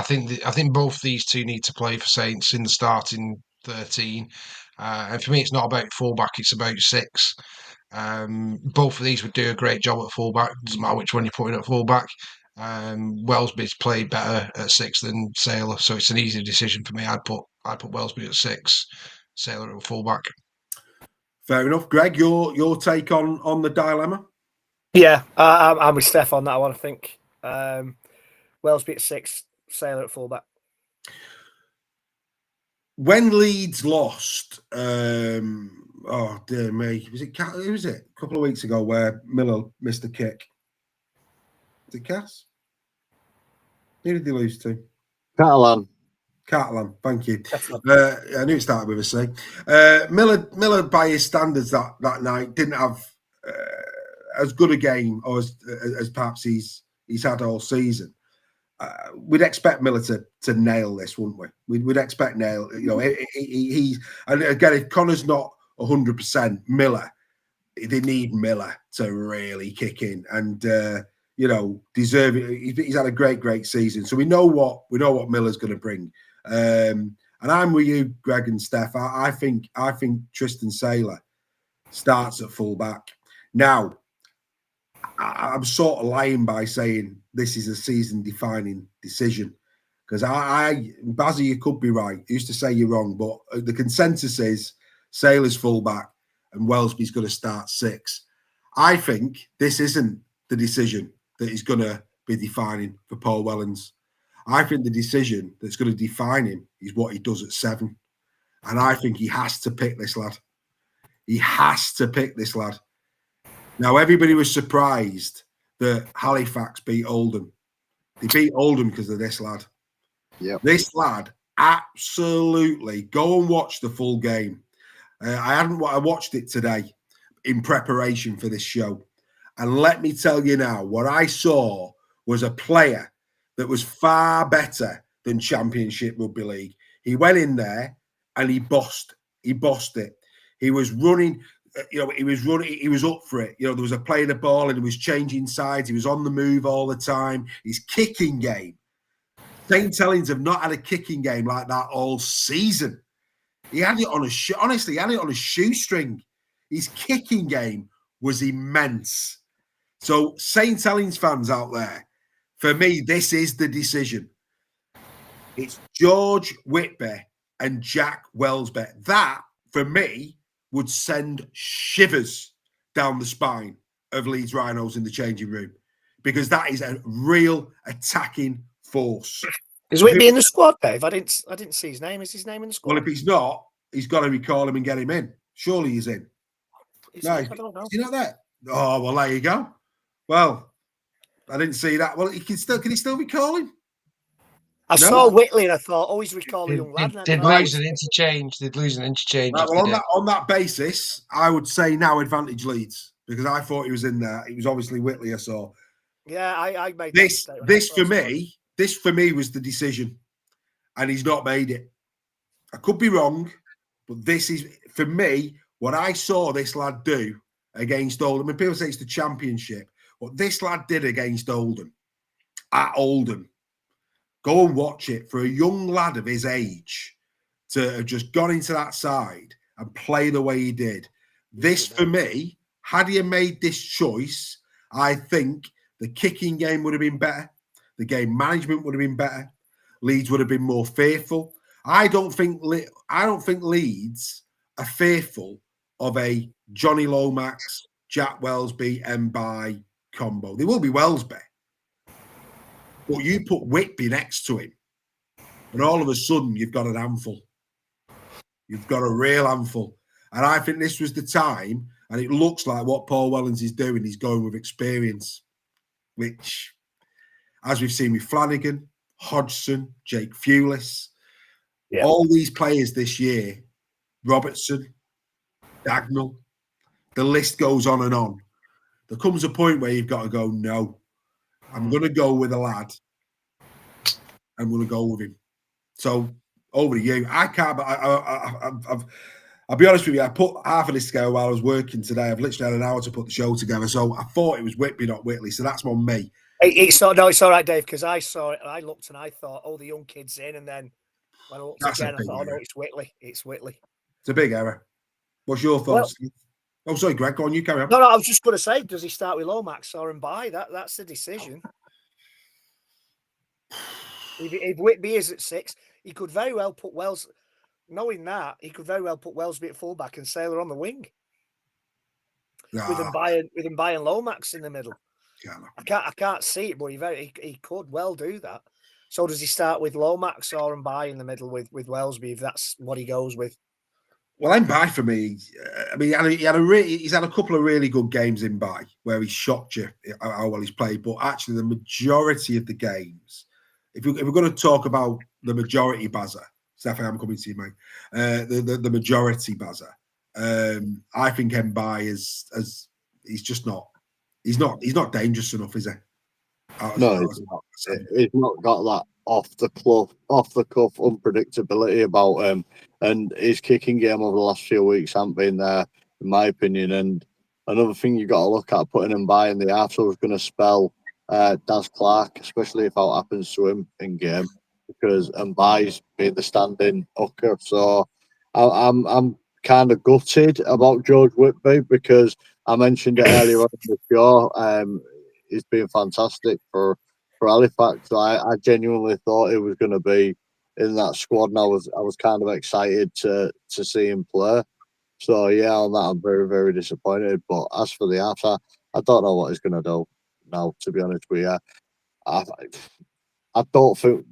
think both these two need to play for Saints in the starting 13. And for me, it's not about fullback; it's about 6. Both of these would do a great job at fullback. Doesn't matter which one you're putting at fullback. Wellesby's played better at 6 than Saylor, so it's an easy decision for me. I'd put Wellesby at 6, Saylor at fullback. Fair enough, Greg. Your take on the dilemma? Yeah, I'm with Stef on that one. I think Wellesby at 6, Saylor at fullback. When Leeds lost, oh dear me, who was it? A couple of weeks ago where Miller missed a kick. Was it Cass? Who did they lose to? Catalan, thank you. I knew it started with a C. Miller, by his standards that night, didn't have as good a game or as perhaps he's had all season. We'd expect Miller to nail this, wouldn't we? We'd expect nail. He's and again, if Connor's not 100%, Miller, they need Miller to really kick in and deserve it. He's had a great season, so we know what Miller's going to bring. And I'm with you, Greg and Steph. I think Tristan Saylor starts at fullback. Now, I'm sort of lying by saying this is a season-defining decision because Bazza, you could be right. I used to say you're wrong, but the consensus is Saylor's fullback and Wellesby's going to start 6. I think this isn't the decision that is going to be defining for Paul Wellens. I think the decision that's going to define him is what he does at 7. And I think he has to pick this lad. He has to pick this lad. Now, everybody was surprised that Halifax beat Oldham. They beat Oldham because of this lad. Yep. This lad, absolutely. Go and watch the full game. I watched it today in preparation for this show. And let me tell you now, what I saw was a player that was far better than Championship Rugby League. He went in there and he bossed it. He was running. He was up for it. There was a play in the ball and he was changing sides. He was on the move all the time. His kicking game. St Helens have not had a kicking game like that all season. He had it on honestly, he had it on a shoestring. His kicking game was immense. So, St Helens fans out there, for me, this is the decision. It's George Whitby and Jack Welsby. That, for me, would send shivers down the spine of Leeds Rhinos in the changing room, because that is a real attacking force. Is Whitby in the squad, Dave? I didn't see his name. Is his name in the squad? Well, if he's not, he's got to recall him and get him in. Surely he's in. I don't know. Is he not there? Oh, well, there you go. Well, I didn't see that. Well, can he still recall him? I saw Whitley and I thought, oh, he's recalling young lad. They'd lose an interchange. They'd lose an interchange. Right, well, on that basis, I would say now advantage Leeds, because I thought he was in there. It was obviously Whitley I saw. Yeah, I made this for me was the decision, and he's not made it. I could be wrong, but this is, for me, what I saw this lad do against Oldham. And people say it's the championship. What this lad did against Oldham, at Oldham, go and watch it. For a young lad of his age to have just gone into that side and play the way he did. This, for me, had he made this choice, I think the kicking game would have been better. The game management would have been better. Leeds would have been more fearful. I don't think Leeds are fearful of a Johnny Lomax, Jack Welsby, Mbai combo. They will be Welsby. But you put Whitby next to him, and all of a sudden you've got an handful. You've got a real handful. And I think this was the time, and it looks like what Paul Wellens is doing, he's going with experience, which, as we've seen with Flanagan, Hodgson, Jake Fulis, all these players this year, Robertson, Dagnall, the list goes on and on. There comes a point where you've got to go, no, I'm going to go with a lad. I'm going to go with him. So, over to you. I can't, but I'll be honest with you, I put half of this together while I was working today. I've literally had an hour to put the show together. So, I thought it was Whitby, not Whitley. So, that's on me. It's all right, Dave, because I saw it and I looked and I thought, oh, the young kid's in. And then when I looked again, I thought, oh, no, it's Whitley. It's Whitley. It's a big error. What's your thoughts? Well, sorry, Greg, go on, you carry on. No, I was just going to say, does he start with Lomax or Mbai? That's the decision. If Whitby is at 6, he could very well put Wells. Knowing that, he could very well put Welsby at fullback and Sailor on the wing. With Mbai and Lomax in the middle. Yeah, I can't see it, but he could well do that. So does he start with Lomax or Mbai in the middle with Welsby if that's what he goes with? Well, Mbai for me, I mean, he's had a couple of really good games in Mbai where he shocked you how well he's played. But actually, the majority of the games, if we're going to talk about the majority Bazza, Stef, I'm coming to you, mate. The majority Bazza, I think Mbai is he's just not. He's not dangerous enough, is he? No, he's not got that off the cuff unpredictability about him, and his kicking game over the last few weeks hasn't been there, in my opinion. And another thing you got to look at, putting him by in the half, so is going to spell Daz Clark, especially if that happens to him in game, because Mbai's been the standing hooker. So I'm kind of gutted about George Whitby, because I mentioned it earlier on in the show. He's been fantastic for Halifax. So I genuinely thought he was going to be in that squad, and I was kind of excited to see him play. So yeah, on that I'm very, very disappointed. But as for the halves, I don't know what he's going to do now. To be honest with you, I don't think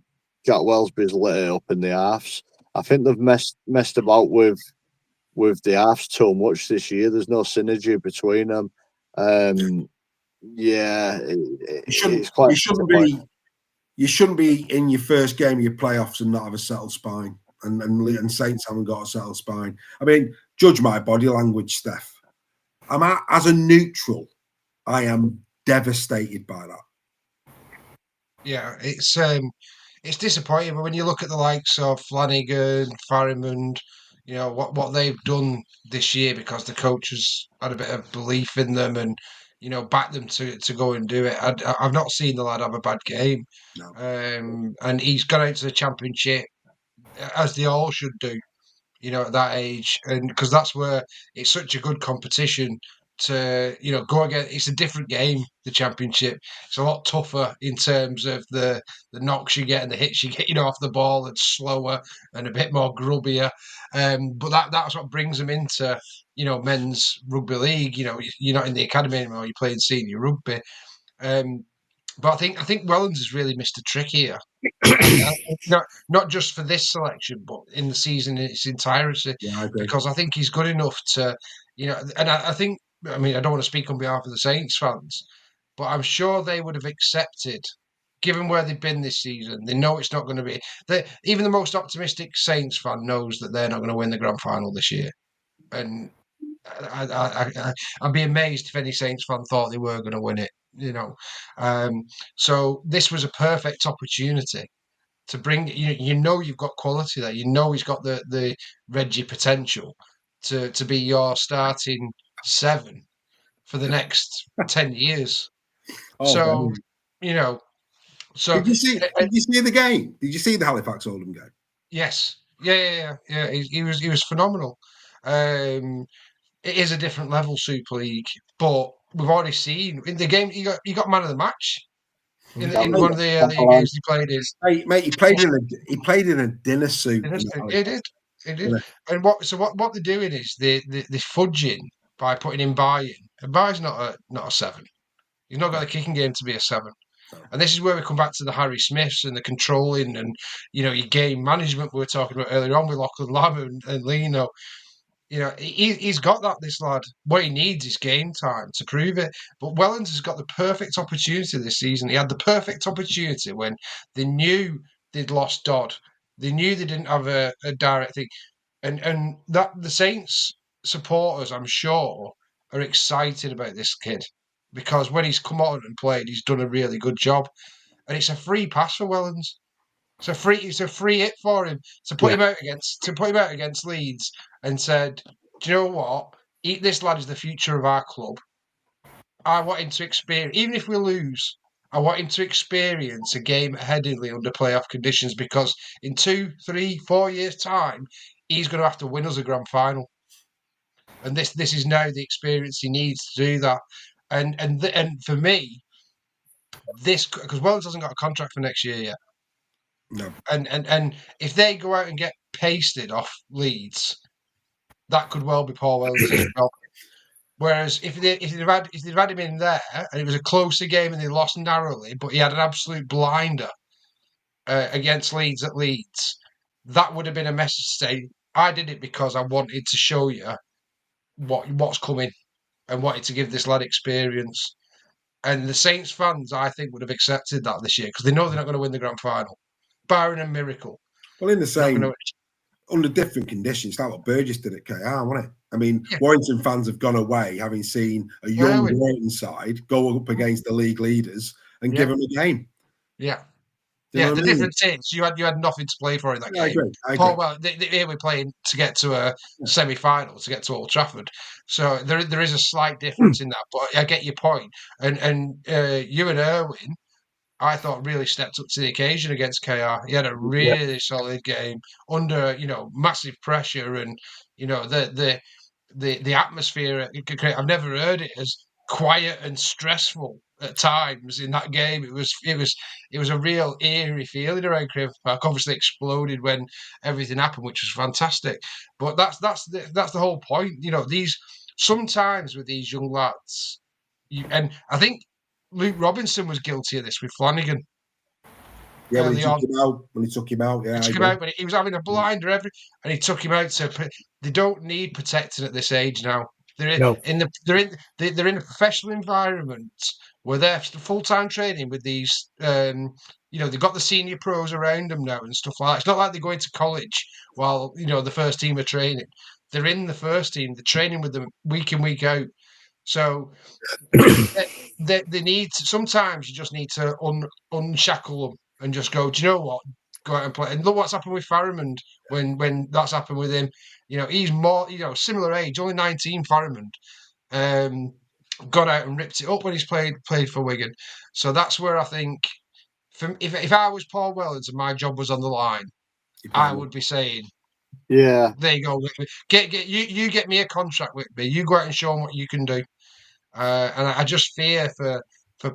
Jack Welsby's lit it up in the halves. I think they've messed about with the halves too much this year. There's no synergy between them. Yeah, you shouldn't be in your first game of your playoffs and not have a settled spine. And Saints haven't got a settled spine. I mean, judge my body language, Stef. As a neutral, I am devastated by that. Yeah, it's disappointing, but when you look at the likes of Flanagan, Farrimond, you know what they've done this year, because the coaches had a bit of belief in them and, you know, back them to go and do it. I've not seen the lad have a bad game. No. And he's gone out to the championship, as they all should do. at that age, and because that's where it's such a good competition to, go again. It's a different game, the Championship. It's a lot tougher in terms of the knocks you get and the hits you get, off the ball. It's slower and a bit more grubbier. But that's what brings them into, men's rugby league. You're not in the academy anymore. You're playing senior rugby. But I think Wellens has really missed a trick here. Not just for this selection, but in the season in its entirety. Yeah, I agree. Because I think he's good enough to, and I think, I don't want to speak on behalf of the Saints fans, but I'm sure they would have accepted, given where they've been this season. They know it's not going to be. Even the most optimistic Saints fan knows that they're not going to win the grand final this year, and I'd be amazed if any Saints fan thought they were going to win it. So this was a perfect opportunity to bring. You've got quality there. He's got the Reggie potential to be your starting 7 for the next 10 years. So did you see the game? Did you see the Halifax Oldham game? Yes. Yeah. He was phenomenal. It is a different level Super League, but we've already seen in the game he got man of the match in one of the early games he played in. Mate, he played in a dinner suit. He did. Yeah. And what they're doing is they're fudging by putting in Bai in. And Bai's not a 7. He's not got the kicking game to be a 7. And this is where we come back to the Harry Smiths and the controlling and your game management we were talking about earlier on with Lachlan Lamb and Leigh. He's got that, this lad. What he needs is game time to prove it. But Wellens has got the perfect opportunity this season. He had the perfect opportunity when they knew they'd lost Dodd. They knew they didn't have a direct thing. And that the Saints supporters, I'm sure, are excited about this kid. Because when he's come on and played, he's done a really good job. And it's a free pass for Wellens. It's a free hit for him to put him out against Leeds and said, do you know what? This lad is the future of our club. I want him to experience, even if we lose, I want him to experience a game at Headingley under playoff conditions, because in 2, 3, 4 years' time, he's going to have to win us a grand final. And this is now the experience he needs to do that. And for me, because Wellens hasn't got a contract for next year yet. No. And if they go out and get pasted off Leeds, that could well be Paul Wellens' job. Whereas if they'd had him in there and it was a closer game and they lost narrowly, but he had an absolute blinder against Leeds at Leeds, that would have been a message to say, I did it because I wanted to show you what's coming and wanted to give this lad experience. And the Saints fans, I think, would have accepted that this year because they know they're not going to win the grand final, barring a miracle. Well, in the same, under different conditions, like what Burgess did at KR, wasn't it? I mean, Warrington fans have gone away having seen a young Warrington side go up against the league leaders and give them a game. Yeah. The difference is you had nothing to play for in that game. I agree. Well, here we're playing to get to a semi-final, to get to Old Trafford. So there is a slight difference in that, but I get your point. And Ewan Irwin, I thought, really stepped up to the occasion against KR. He had a really solid game under, massive pressure, and the atmosphere. I've never heard it as quiet and stressful at times in that game. It was a real eerie feeling around Craven Park. Obviously exploded when everything happened, which was fantastic. But that's the whole point. These sometimes with these young lads, and I think Luke Robinson was guilty of this with Flanagan. Yeah, when he took him out. Yeah, he took him out, but he was having a blinder and he took him out. They don't need protecting at this age now. They're in a professional environment where they're full-time training with these. They've got the senior pros around them now and stuff like that. It's not like they're going to college while the first team are training. They're in the first team. They're training with them week in, week out. So they need to, sometimes you just need to unshackle them and just go, do you know what? Go out and play. And look what's happened with Farrimond when that's happened with him. He's more, similar age, only 19, Farrimond. Got out and ripped it up when he's played for Wigan. So that's where I think, if I was Paul Wellens and my job was on the line, I would be saying, Yeah. There you go, Whitby. You get me a contract, Whitby. You go out and show them what you can do. And I just fear for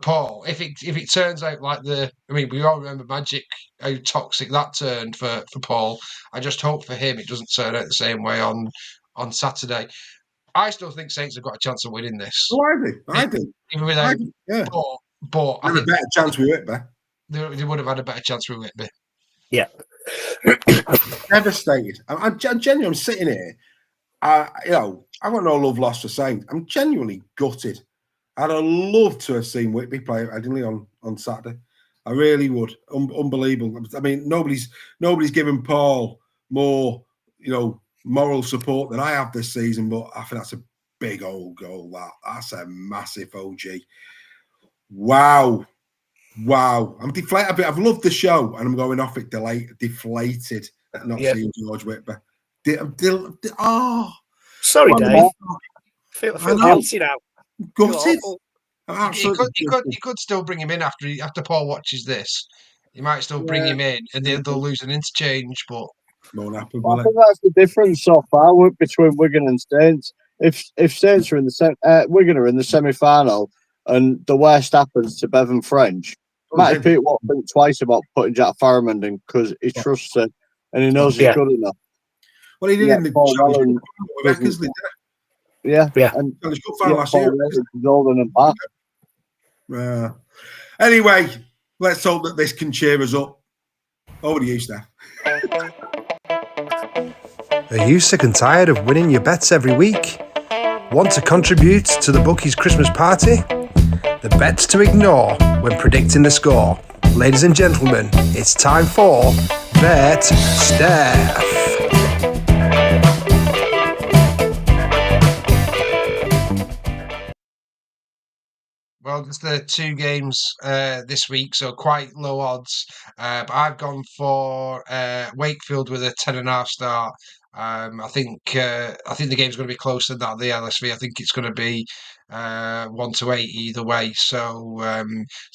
Paul if it turns out like we all remember Magic, how toxic that turned for Paul. I just hope for him it doesn't turn out the same way on Saturday. I still think Saints have got a chance of winning this. Oh, I do. Even without, Yeah. but I Have a think better chance with Whitby. they would have had a better chance with Whitby. Yeah. Devastated. I'm genuinely. I'm sitting here. I've got no love lost for Saints. I'm genuinely gutted. I'd have loved to have seen Whitby play Headingley on Saturday. I really would. Unbelievable. I mean, nobody's given Paul more, moral support than I have this season. But I think that's a big old goal. That's a massive OG. Wow. I'm deflated. I've loved the show, and I'm going off it deflated at not seeing George Whitby. Sorry, Dave. Feel guilty now. Gutted. You could still bring him in after Paul watches this. You might still bring him in, and they'll lose an interchange, but won't happen. I think that's the difference so far between Wigan and Saints. If Saints are in the Wigan are in the semi-final, and the worst happens to Bevan French, Matty Pete won't think twice about putting Jack Farriman in because he trusts him and he knows he's good enough. Well, he did in the show. Yeah. And he's good fan last year. He's older than back. Anyway, let's hope that this can cheer us up. Over to you, Stef. Are you sick and tired of winning your bets every week? Want to contribute to the bookies' Christmas party? The bets to ignore when predicting the score. Ladies and gentlemen, it's time for Bet Stef. Well, it's the 2 games this week, so quite low odds. But I've gone for Wakefield with a 10.5 start. I think the game's going to be closer than that of the LSV. I think it's going to be 1-8 either way. So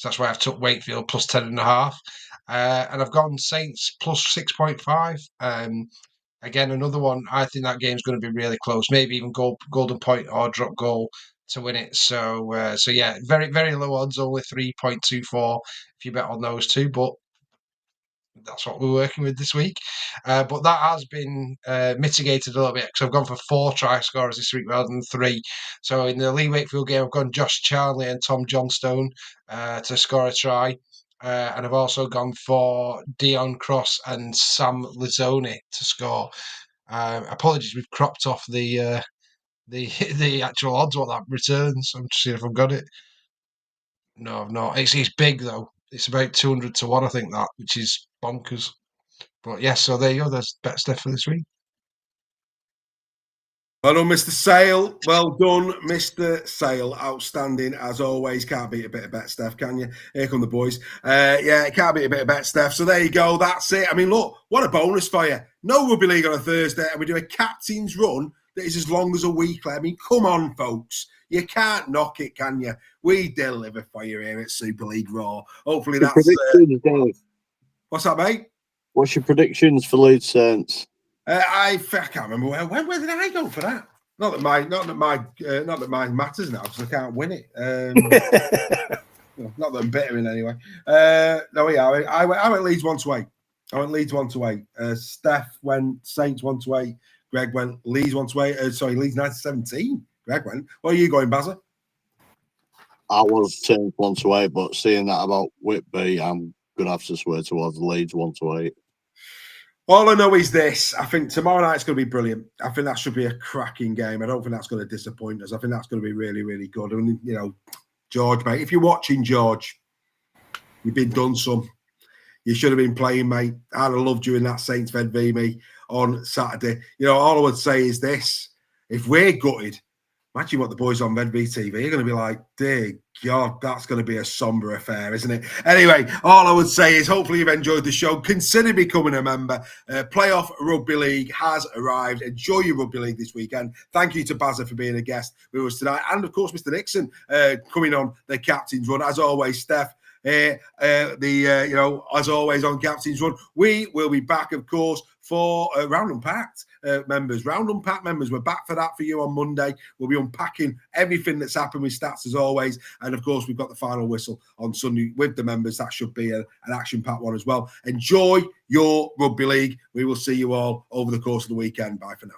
that's why I've took Wakefield plus 10.5. And I've gone Saints plus 6.5. Again, another one. I think that game's going to be really close. Maybe even golden point or drop goal to win it. So yeah, very, very low odds, only 3.24 if you bet on those two. But that's what we're working with this week. But that has been mitigated a little bit because I've gone for 4 try scorers this week rather than 3. So in the Leigh Wakefield game, I've gone Josh Charnley and Tom Johnstone to score a try. And I've also gone for Dion Cross and Sam Lizzoni to score. Apologies, we've cropped off the actual odds what that returns. I'm just seeing if I've got it. No, I've not. It's big though. It's about 200 to 1, I think that, which is bonkers. But yes, so there you go. There's Bet Stef for this week. Well done, Mr. Sale. Well done, Mr. Sale. Outstanding as always. Can't beat a bit of Bet Stef, can you? Here come the boys. Can't beat a bit of Bet Stef. So there you go. That's it. I mean, look, what a bonus for you. No rugby league on a Thursday, and we do a captain's run that is as long as a weekly. I mean, come on, folks. You can't knock it, can you? We deliver for you here at Super League Raw. Hopefully that's... What's that, mate? What's your predictions for Leeds Saints? I can't remember where did I go for that? Not that mine matters now because I can't win it. Not that I'm bitter in any way. I went Leeds 1-8. I went Leeds 1-8. Stef went Saints 1-8. Greg went Leeds 1-8. Leeds 9-17. Greg went. What are you going, Bazza? I was Saints 1-8, but seeing that about Whitby, I'm gonna have to swear towards Leeds 1-8. All I know is this. I think tomorrow night's going to be brilliant. I think that should be a cracking game. I don't think that's going to disappoint us. I think that's going to be really, really good. And, George, mate, if you're watching, George, you've been done some. You should have been playing, mate. I'd have loved you in that Saints Fed v me on Saturday. All I would say is this. If we're gutted, imagine what the boys on Red V TV are going to be like, dear God, that's going to be a somber affair, isn't it? Anyway, all I would say is hopefully you've enjoyed the show. Consider becoming a member. Playoff Rugby League has arrived. Enjoy your Rugby League this weekend. Thank you to Bazza for being a guest with us tonight. And, of course, Mr. Nixon coming on the captain's run. As always, Stef, As always on Captain's Run, we will be back, of course, for Round Unpacked members. Round Unpacked members, we're back for that for you on Monday. We'll be unpacking everything that's happened with stats as always. And of course, we've got the final whistle on Sunday with the members. That should be an action-packed one as well. Enjoy your rugby league. We will see you all over the course of the weekend. Bye for now.